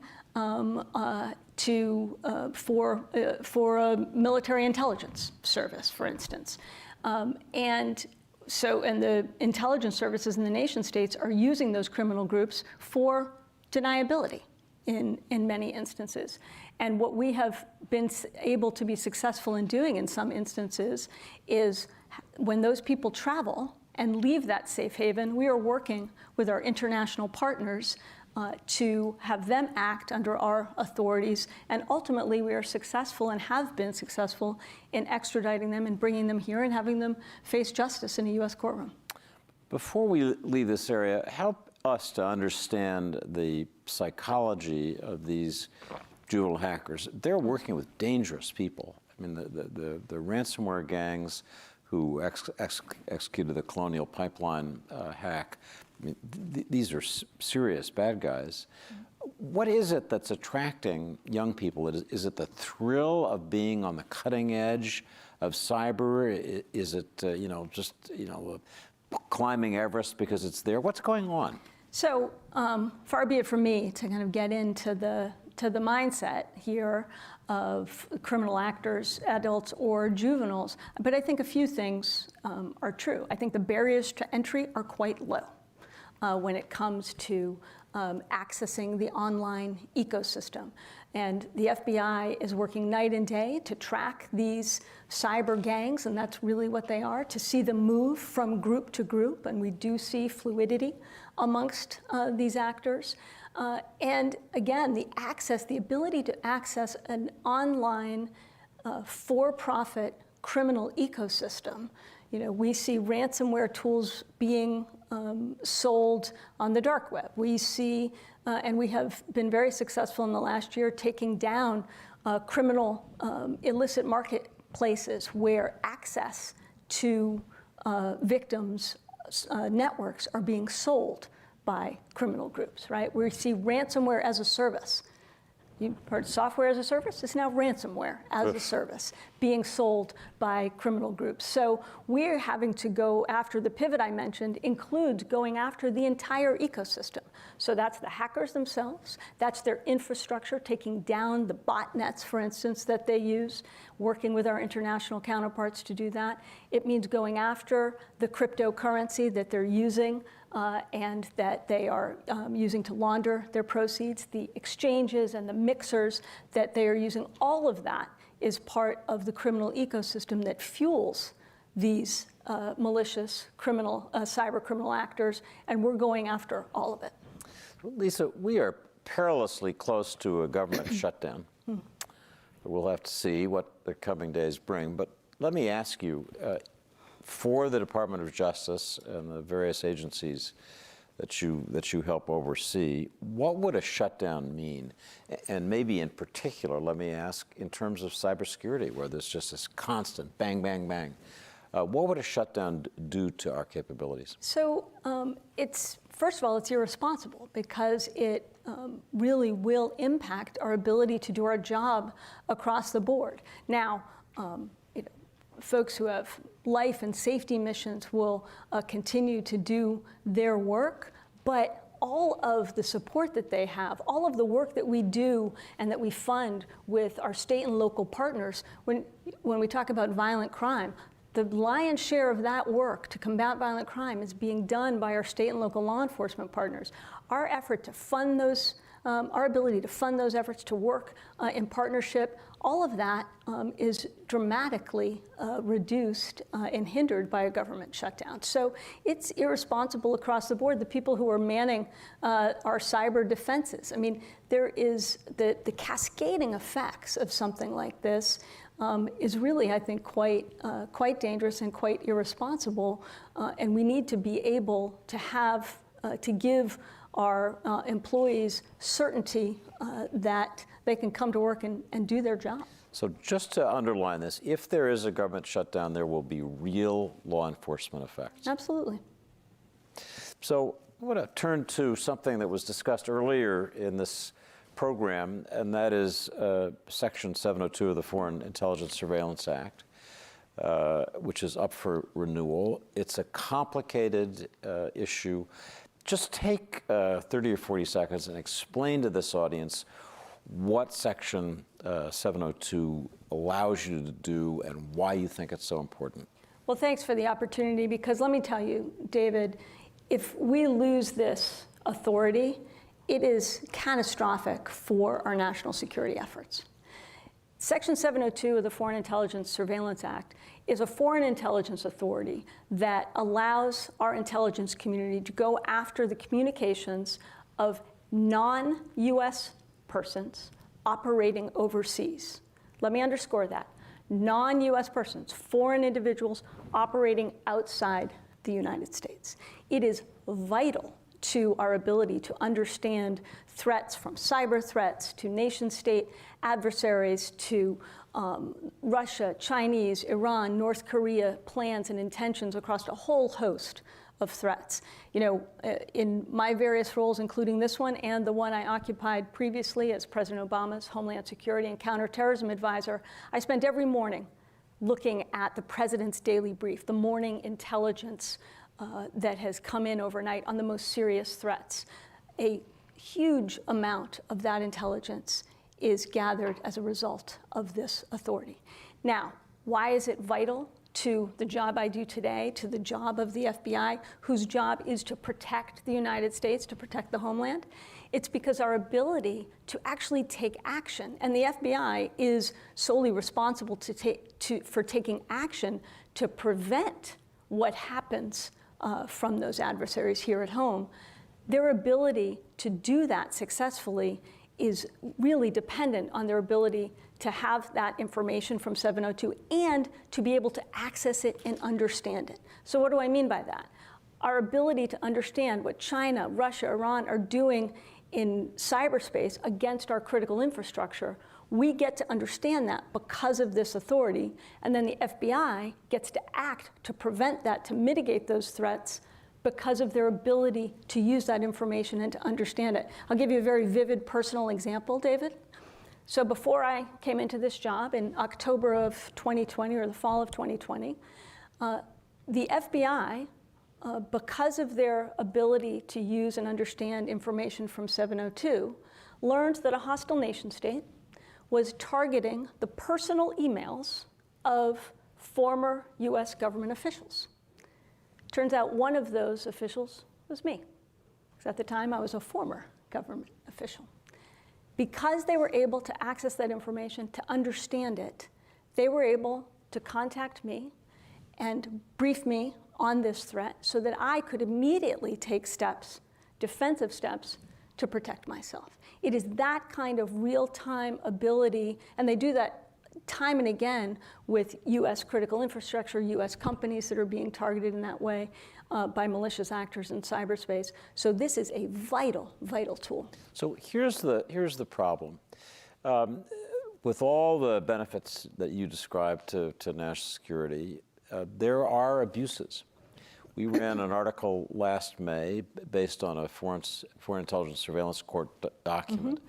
for a military intelligence service, for instance. And the intelligence services in the nation states are using those criminal groups for deniability in many instances. And what we have been able to be successful in doing in some instances is when those people travel and leave that safe haven, we are working with our international partners to have them act under our authorities. And ultimately, we are successful and have been successful in extraditing them and bringing them here and having them face justice in a U.S. courtroom. Before we leave this area, help us to understand the psychology of these juvenile hackers. They're working with dangerous people. I mean, the ransomware gangs who executed the Colonial Pipeline hack, I mean, these are serious bad guys. What is it that's attracting young people? Is it the thrill of being on the cutting edge of cyber? Is it, climbing Everest because it's there? What's going on? So far be it from me to kind of get into the mindset here of criminal actors, adults or juveniles, but I think a few things are true. I think the barriers to entry are quite low when it comes to accessing the online ecosystem. And the FBI is working night and day to track these cyber gangs, and that's really what they are, to see them move from group to group, and we do see fluidity amongst these actors. And again, the ability to access an online for-profit criminal ecosystem. We see ransomware tools being sold on the dark web. We see, and we have been very successful in the last year, taking down criminal illicit marketplaces where access to victims' networks are being sold by criminal groups, right? We see ransomware as a service. You've heard software as a service? It's now ransomware as a service being sold by criminal groups. So we're having to go after, the pivot I mentioned includes going after the entire ecosystem. So that's the hackers themselves, that's their infrastructure, taking down the botnets, for instance, that they use, working with our international counterparts to do that. It means going after the cryptocurrency that they're using and that they are using to launder their proceeds, the exchanges and the mixers that they are using. All of that is part of the criminal ecosystem that fuels these malicious criminal, cyber criminal actors, and we're going after all of it. Lisa, we are perilously close to a government shutdown. We'll have to see what the coming days bring, but let me ask you, for the Department of Justice and the various agencies that you help oversee, what would a shutdown mean? And maybe in particular, let me ask, in terms of cybersecurity, where there's just this constant bang, bang, bang, what would a shutdown do to our capabilities? So first of all, it's irresponsible because it really will impact our ability to do our job across the board. Now, folks who have life and safety missions will continue to do their work, but all of the support that they have, all of the work that we do and that we fund with our state and local partners, when we talk about violent crime, the lion's share of that work to combat violent crime is being done by our state and local law enforcement partners. Our effort to fund those, our ability to fund those efforts to work in partnership, all of that is dramatically reduced and hindered by a government shutdown. So it's irresponsible across the board. The people who are manning our cyber defenses, I mean, there is the cascading effects of something like this is really, I think, quite dangerous and quite irresponsible. And we need to be able to have, to give our employees certainty that they can come to work and do their job. So just to underline this, if there is a government shutdown, there will be real law enforcement effects. Absolutely. So I want to turn to something that was discussed earlier in this program, and that is Section 702 of the Foreign Intelligence Surveillance Act. which is up for renewal. It's a complicated issue. Just take 30 or 40 seconds and explain to this audience what Section 702 allows you to do and why you think it's so important. Well, thanks for the opportunity, because let me tell you, David, if we lose this authority, it is catastrophic for our national security efforts. Section 702 of the Foreign Intelligence Surveillance Act is a foreign intelligence authority that allows our intelligence community to go after the communications of non-US persons operating overseas. Let me underscore that. Non-US persons, foreign individuals operating outside the United States. It is vital to our ability to understand threats, from cyber threats to nation-state adversaries to Russia, Chinese, Iran, North Korea plans and intentions across a whole host of threats. You know, in my various roles, including this one and the one I occupied previously as President Obama's Homeland Security and Counterterrorism Advisor, I spent every morning looking at the President's daily brief, the morning intelligence that has come in overnight on the most serious threats. A huge amount of that intelligence is gathered as a result of this authority. Now, why is it vital to the job I do today, to the job of the FBI, whose job is to protect the United States, to protect the homeland? It's because our ability to actually take action, and the FBI is solely responsible for taking action to prevent what happens from those adversaries here at home. Their ability to do that successfully is really dependent on their ability to have that information from 702 and to be able to access it and understand it. So what do I mean by that? Our ability to understand what China, Russia, Iran are doing in cyberspace against our critical infrastructure, we get to understand that because of this authority, and then the FBI gets to act to prevent that, to mitigate those threats because of their ability to use that information and to understand it. I'll give you a very vivid personal example, David. So before I came into this job in October of 2020, or the fall of 2020, the FBI, because of their ability to use and understand information from 702, learned that a hostile nation state was targeting the personal emails of former US government officials. Turns out one of those officials was me, because at the time I was a former government official. Because they were able to access that information, to understand it, they were able to contact me and brief me on this threat so that I could immediately take steps, defensive steps, to protect myself. It is that kind of real-time ability, and they do that time and again with US critical infrastructure, US companies that are being targeted in that way by malicious actors in cyberspace. So this is a vital, vital tool. So here's the problem. With all the benefits that you described to national security, there are abuses. We ran an article last May based on a Foreign Intelligence Surveillance Court document.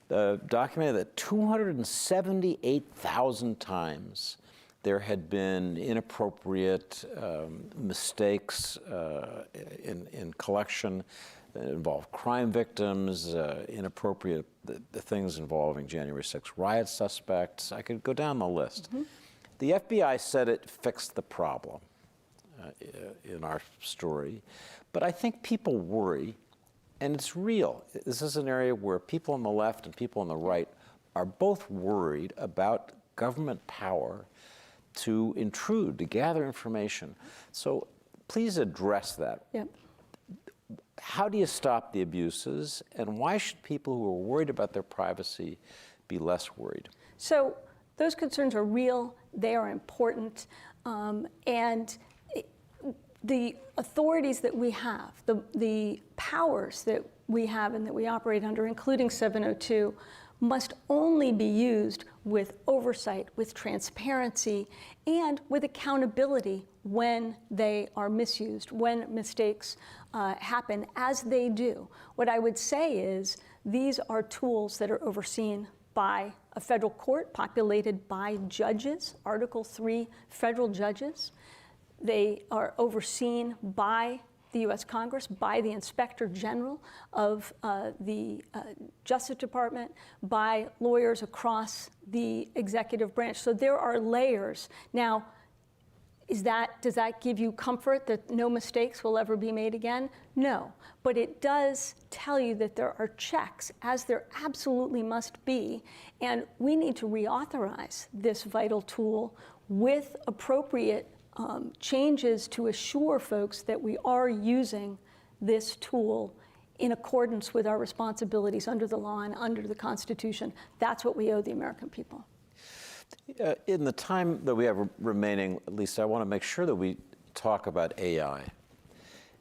Documented that 278,000 times there had been inappropriate mistakes in collection that involved crime victims, inappropriate the things involving January 6 riot suspects. I could go down the list. Mm-hmm. The FBI said it fixed the problem in our story, but I think people worry. And it's real. This is an area where people on the left and people on the right are both worried about government power to intrude, to gather information. So please address that. Yep. How do you stop the abuses, and why should people who are worried about their privacy be less worried? So those concerns are real, they are important, and the authorities that we have, the powers that we have and that we operate under, including 702, must only be used with oversight, with transparency, and with accountability when they are misused, when mistakes happen, as they do. What I would say is these are tools that are overseen by a federal court populated by judges, Article III federal judges. They are overseen by the U.S. Congress, by the Inspector General of the Justice Department, by lawyers across the executive branch. So there are layers. Now, does that give you comfort that no mistakes will ever be made again? No, but it does tell you that there are checks, as there absolutely must be, and we need to reauthorize this vital tool with appropriate changes to assure folks that we are using this tool in accordance with our responsibilities under the law and under the Constitution. That's what we owe the American people. In the time that we have remaining, Lisa, I want to make sure that we talk about AI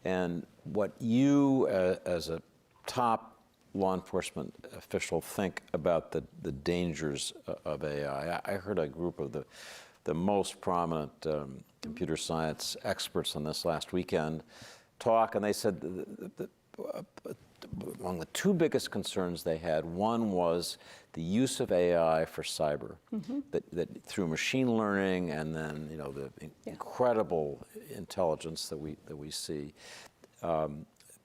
and what you, as a top law enforcement official, think about the dangers of AI. I heard a group of the most prominent computer science experts on this last weekend talk, and they said among the two biggest concerns they had, one was the use of AI for cyber, that through machine learning and then the incredible intelligence that we see,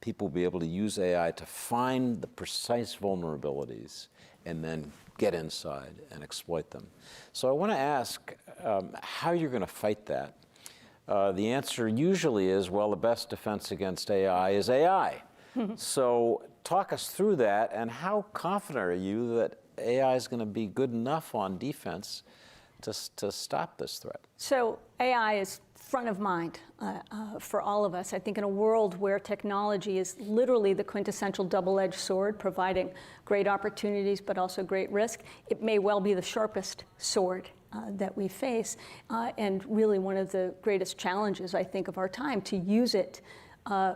people will be able to use AI to find the precise vulnerabilities and then get inside and exploit them. So I want to ask how you're going to fight that. The answer usually is, well, the best defense against AI is AI. So talk us through that, and how confident are you that AI is going to be good enough on defense to stop this threat? So AI is front of mind for all of us. I think in a world where technology is literally the quintessential double-edged sword, providing great opportunities but also great risk, it may well be the sharpest sword that we face, and really one of the greatest challenges, I think, of our time, to use it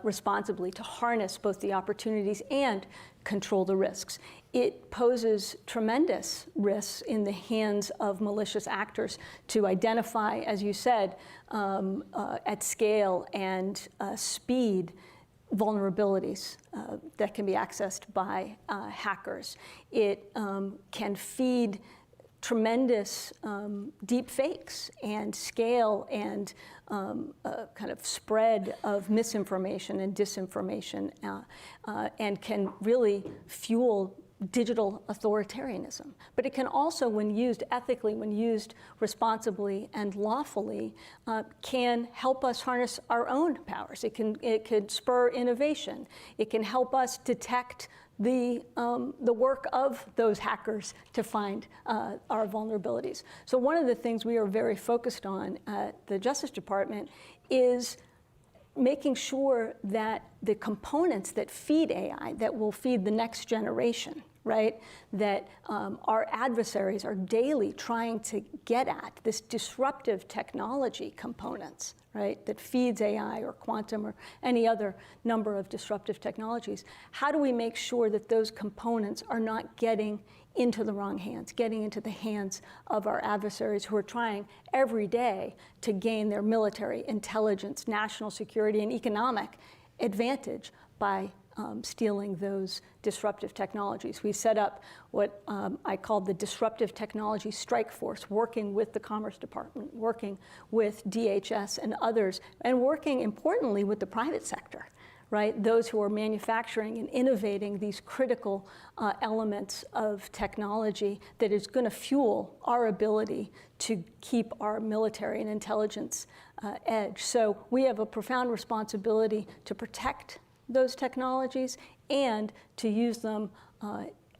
responsibly, to harness both the opportunities and control the risks. It poses tremendous risks in the hands of malicious actors to identify, as you said, at scale and speed, vulnerabilities that can be accessed by hackers. It can feed tremendous deep fakes and scale and kind of spread of misinformation and disinformation, and can really fuel digital authoritarianism. But it can also, when used ethically, when used responsibly and lawfully, can help us harness our own powers. It could spur innovation. It can help us detect the work of those hackers to find our vulnerabilities. So one of the things we are very focused on at the Justice Department is making sure that the components that feed AI, that will feed the next generation, right, that our adversaries are daily trying to get at, this disruptive technology components, right, that feeds AI or quantum or any other number of disruptive technologies. How do we make sure that those components are not getting into the wrong hands, getting into the hands of our adversaries who are trying every day to gain their military, intelligence, national security, and economic advantage by stealing those disruptive technologies? We set up what I called the Disruptive Technology Strike Force, working with the Commerce Department, working with DHS and others, and working importantly with the private sector, right? Those who are manufacturing and innovating these critical elements of technology that is going to fuel our ability to keep our military and intelligence edge. So we have a profound responsibility to protect those technologies and to use them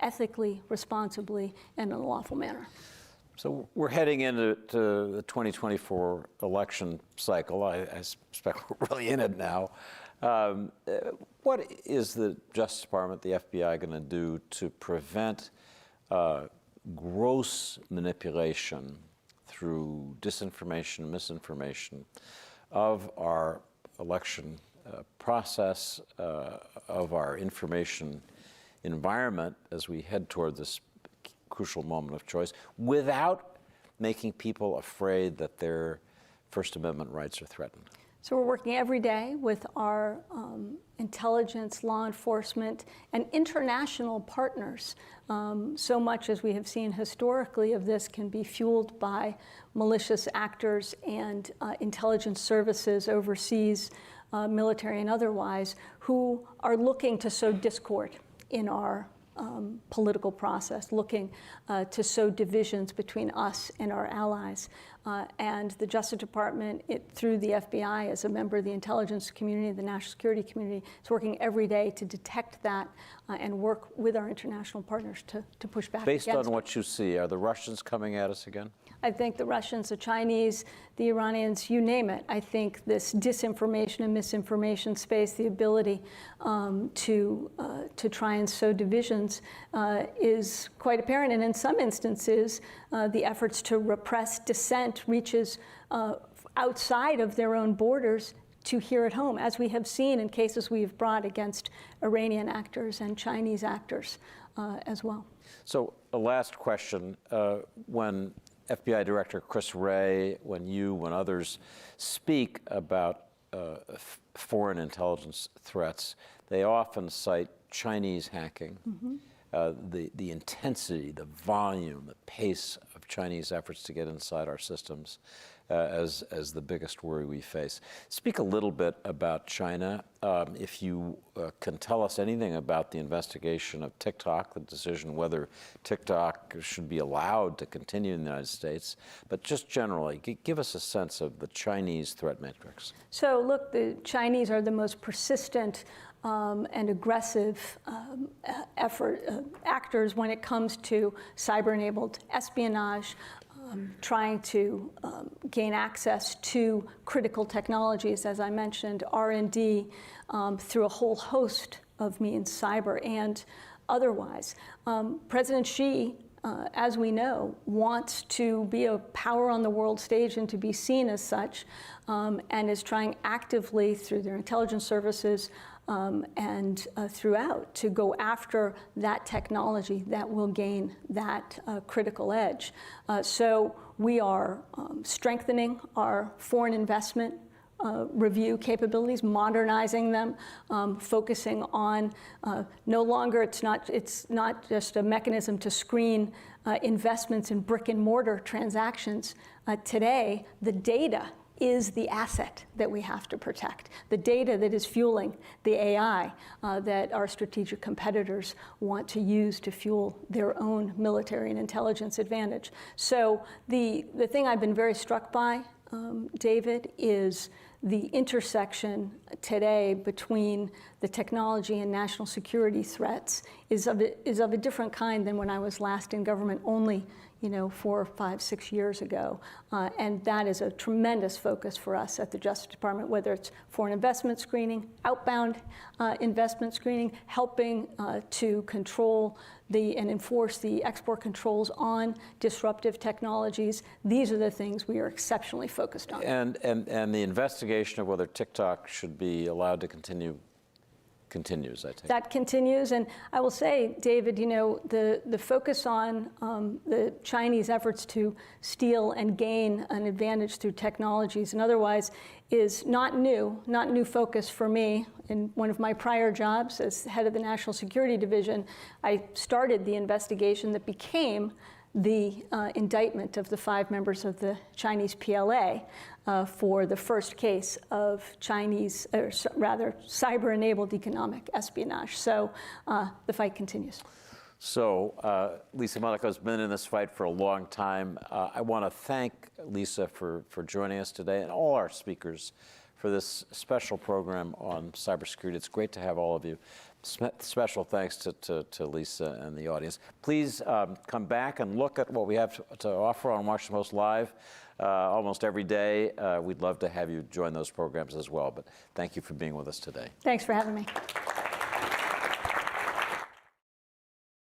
ethically, responsibly, and in a lawful manner. So we're heading into the 2024 election cycle. I suspect we're really in it now. What is the Justice Department, the FBI, going to do to prevent gross manipulation through disinformation, misinformation of our election process, of our information environment as we head toward this crucial moment of choice, without making people afraid that their First Amendment rights are threatened? So we're working every day with our intelligence, law enforcement, and international partners. So much as we have seen historically of this can be fueled by malicious actors and intelligence services overseas, military and otherwise, who are looking to sow discord in our political process, looking to sow divisions between us and our allies. And the Justice Department, through the FBI, as a member of the intelligence community, the national security community, is working every day to detect that and work with our international partners to push back against it. Based on what you see, are the Russians coming at us again? I think the Russians, the Chinese, the Iranians, you name it. I think this disinformation and misinformation space, the ability to try and sow divisions is quite apparent. And in some instances, the efforts to repress dissent reaches outside of their own borders to here at home, as we have seen in cases we have brought against Iranian actors and Chinese actors as well. So a last question. When FBI Director Chris Wray, when others speak about foreign intelligence threats, they often cite Chinese hacking, the intensity, the volume, the pace of Chinese efforts to get inside our systems as the biggest worry we face. Speak a little bit about China. If you can tell us anything about the investigation of TikTok, the decision whether TikTok should be allowed to continue in the United States, but just generally, give us a sense of the Chinese threat matrix. So look, the Chinese are the most persistent and aggressive actors when it comes to cyber-enabled espionage, trying to gain access to critical technologies, as I mentioned, R&D, through a whole host of means, cyber and otherwise. President Xi, as we know, wants to be a power on the world stage and to be seen as such, and is trying actively through their intelligence services and throughout to go after that technology that will gain that critical edge. So we are strengthening our foreign investment review capabilities, modernizing them, focusing on no longer, it's not just a mechanism to screen investments in brick and mortar transactions. Today, the data is the asset that we have to protect. The data that is fueling the AI that our strategic competitors want to use to fuel their own military and intelligence advantage. So the thing I've been very struck by, David, is the intersection today between the technology and national security threats is of a different kind than when I was last in government only 4, 5, 6 years ago. And that is a tremendous focus for us at the Justice Department, whether it's foreign investment screening, outbound investment screening, helping to control and enforce the export controls on disruptive technologies. These are the things we are exceptionally focused on. And the investigation of whether TikTok should be allowed to continues, I take it. That continues, and I will say, David, the focus on the Chinese efforts to steal and gain an advantage through technologies and otherwise is not new focus for me. In one of my prior jobs as head of the National Security Division, I started the investigation that became the indictment of the 5 members of the Chinese PLA for the first case of cyber-enabled economic espionage. So the fight continues. So Lisa Monaco has been in this fight for a long time. I want to thank Lisa for joining us today and all our speakers for this special program on cybersecurity. It's great to have all of you. Special thanks to Lisa and the audience. Please come back and look at what we have to offer on Washington Post Live almost every day. We'd love to have you join those programs as well. But thank you for being with us today. Thanks for having me.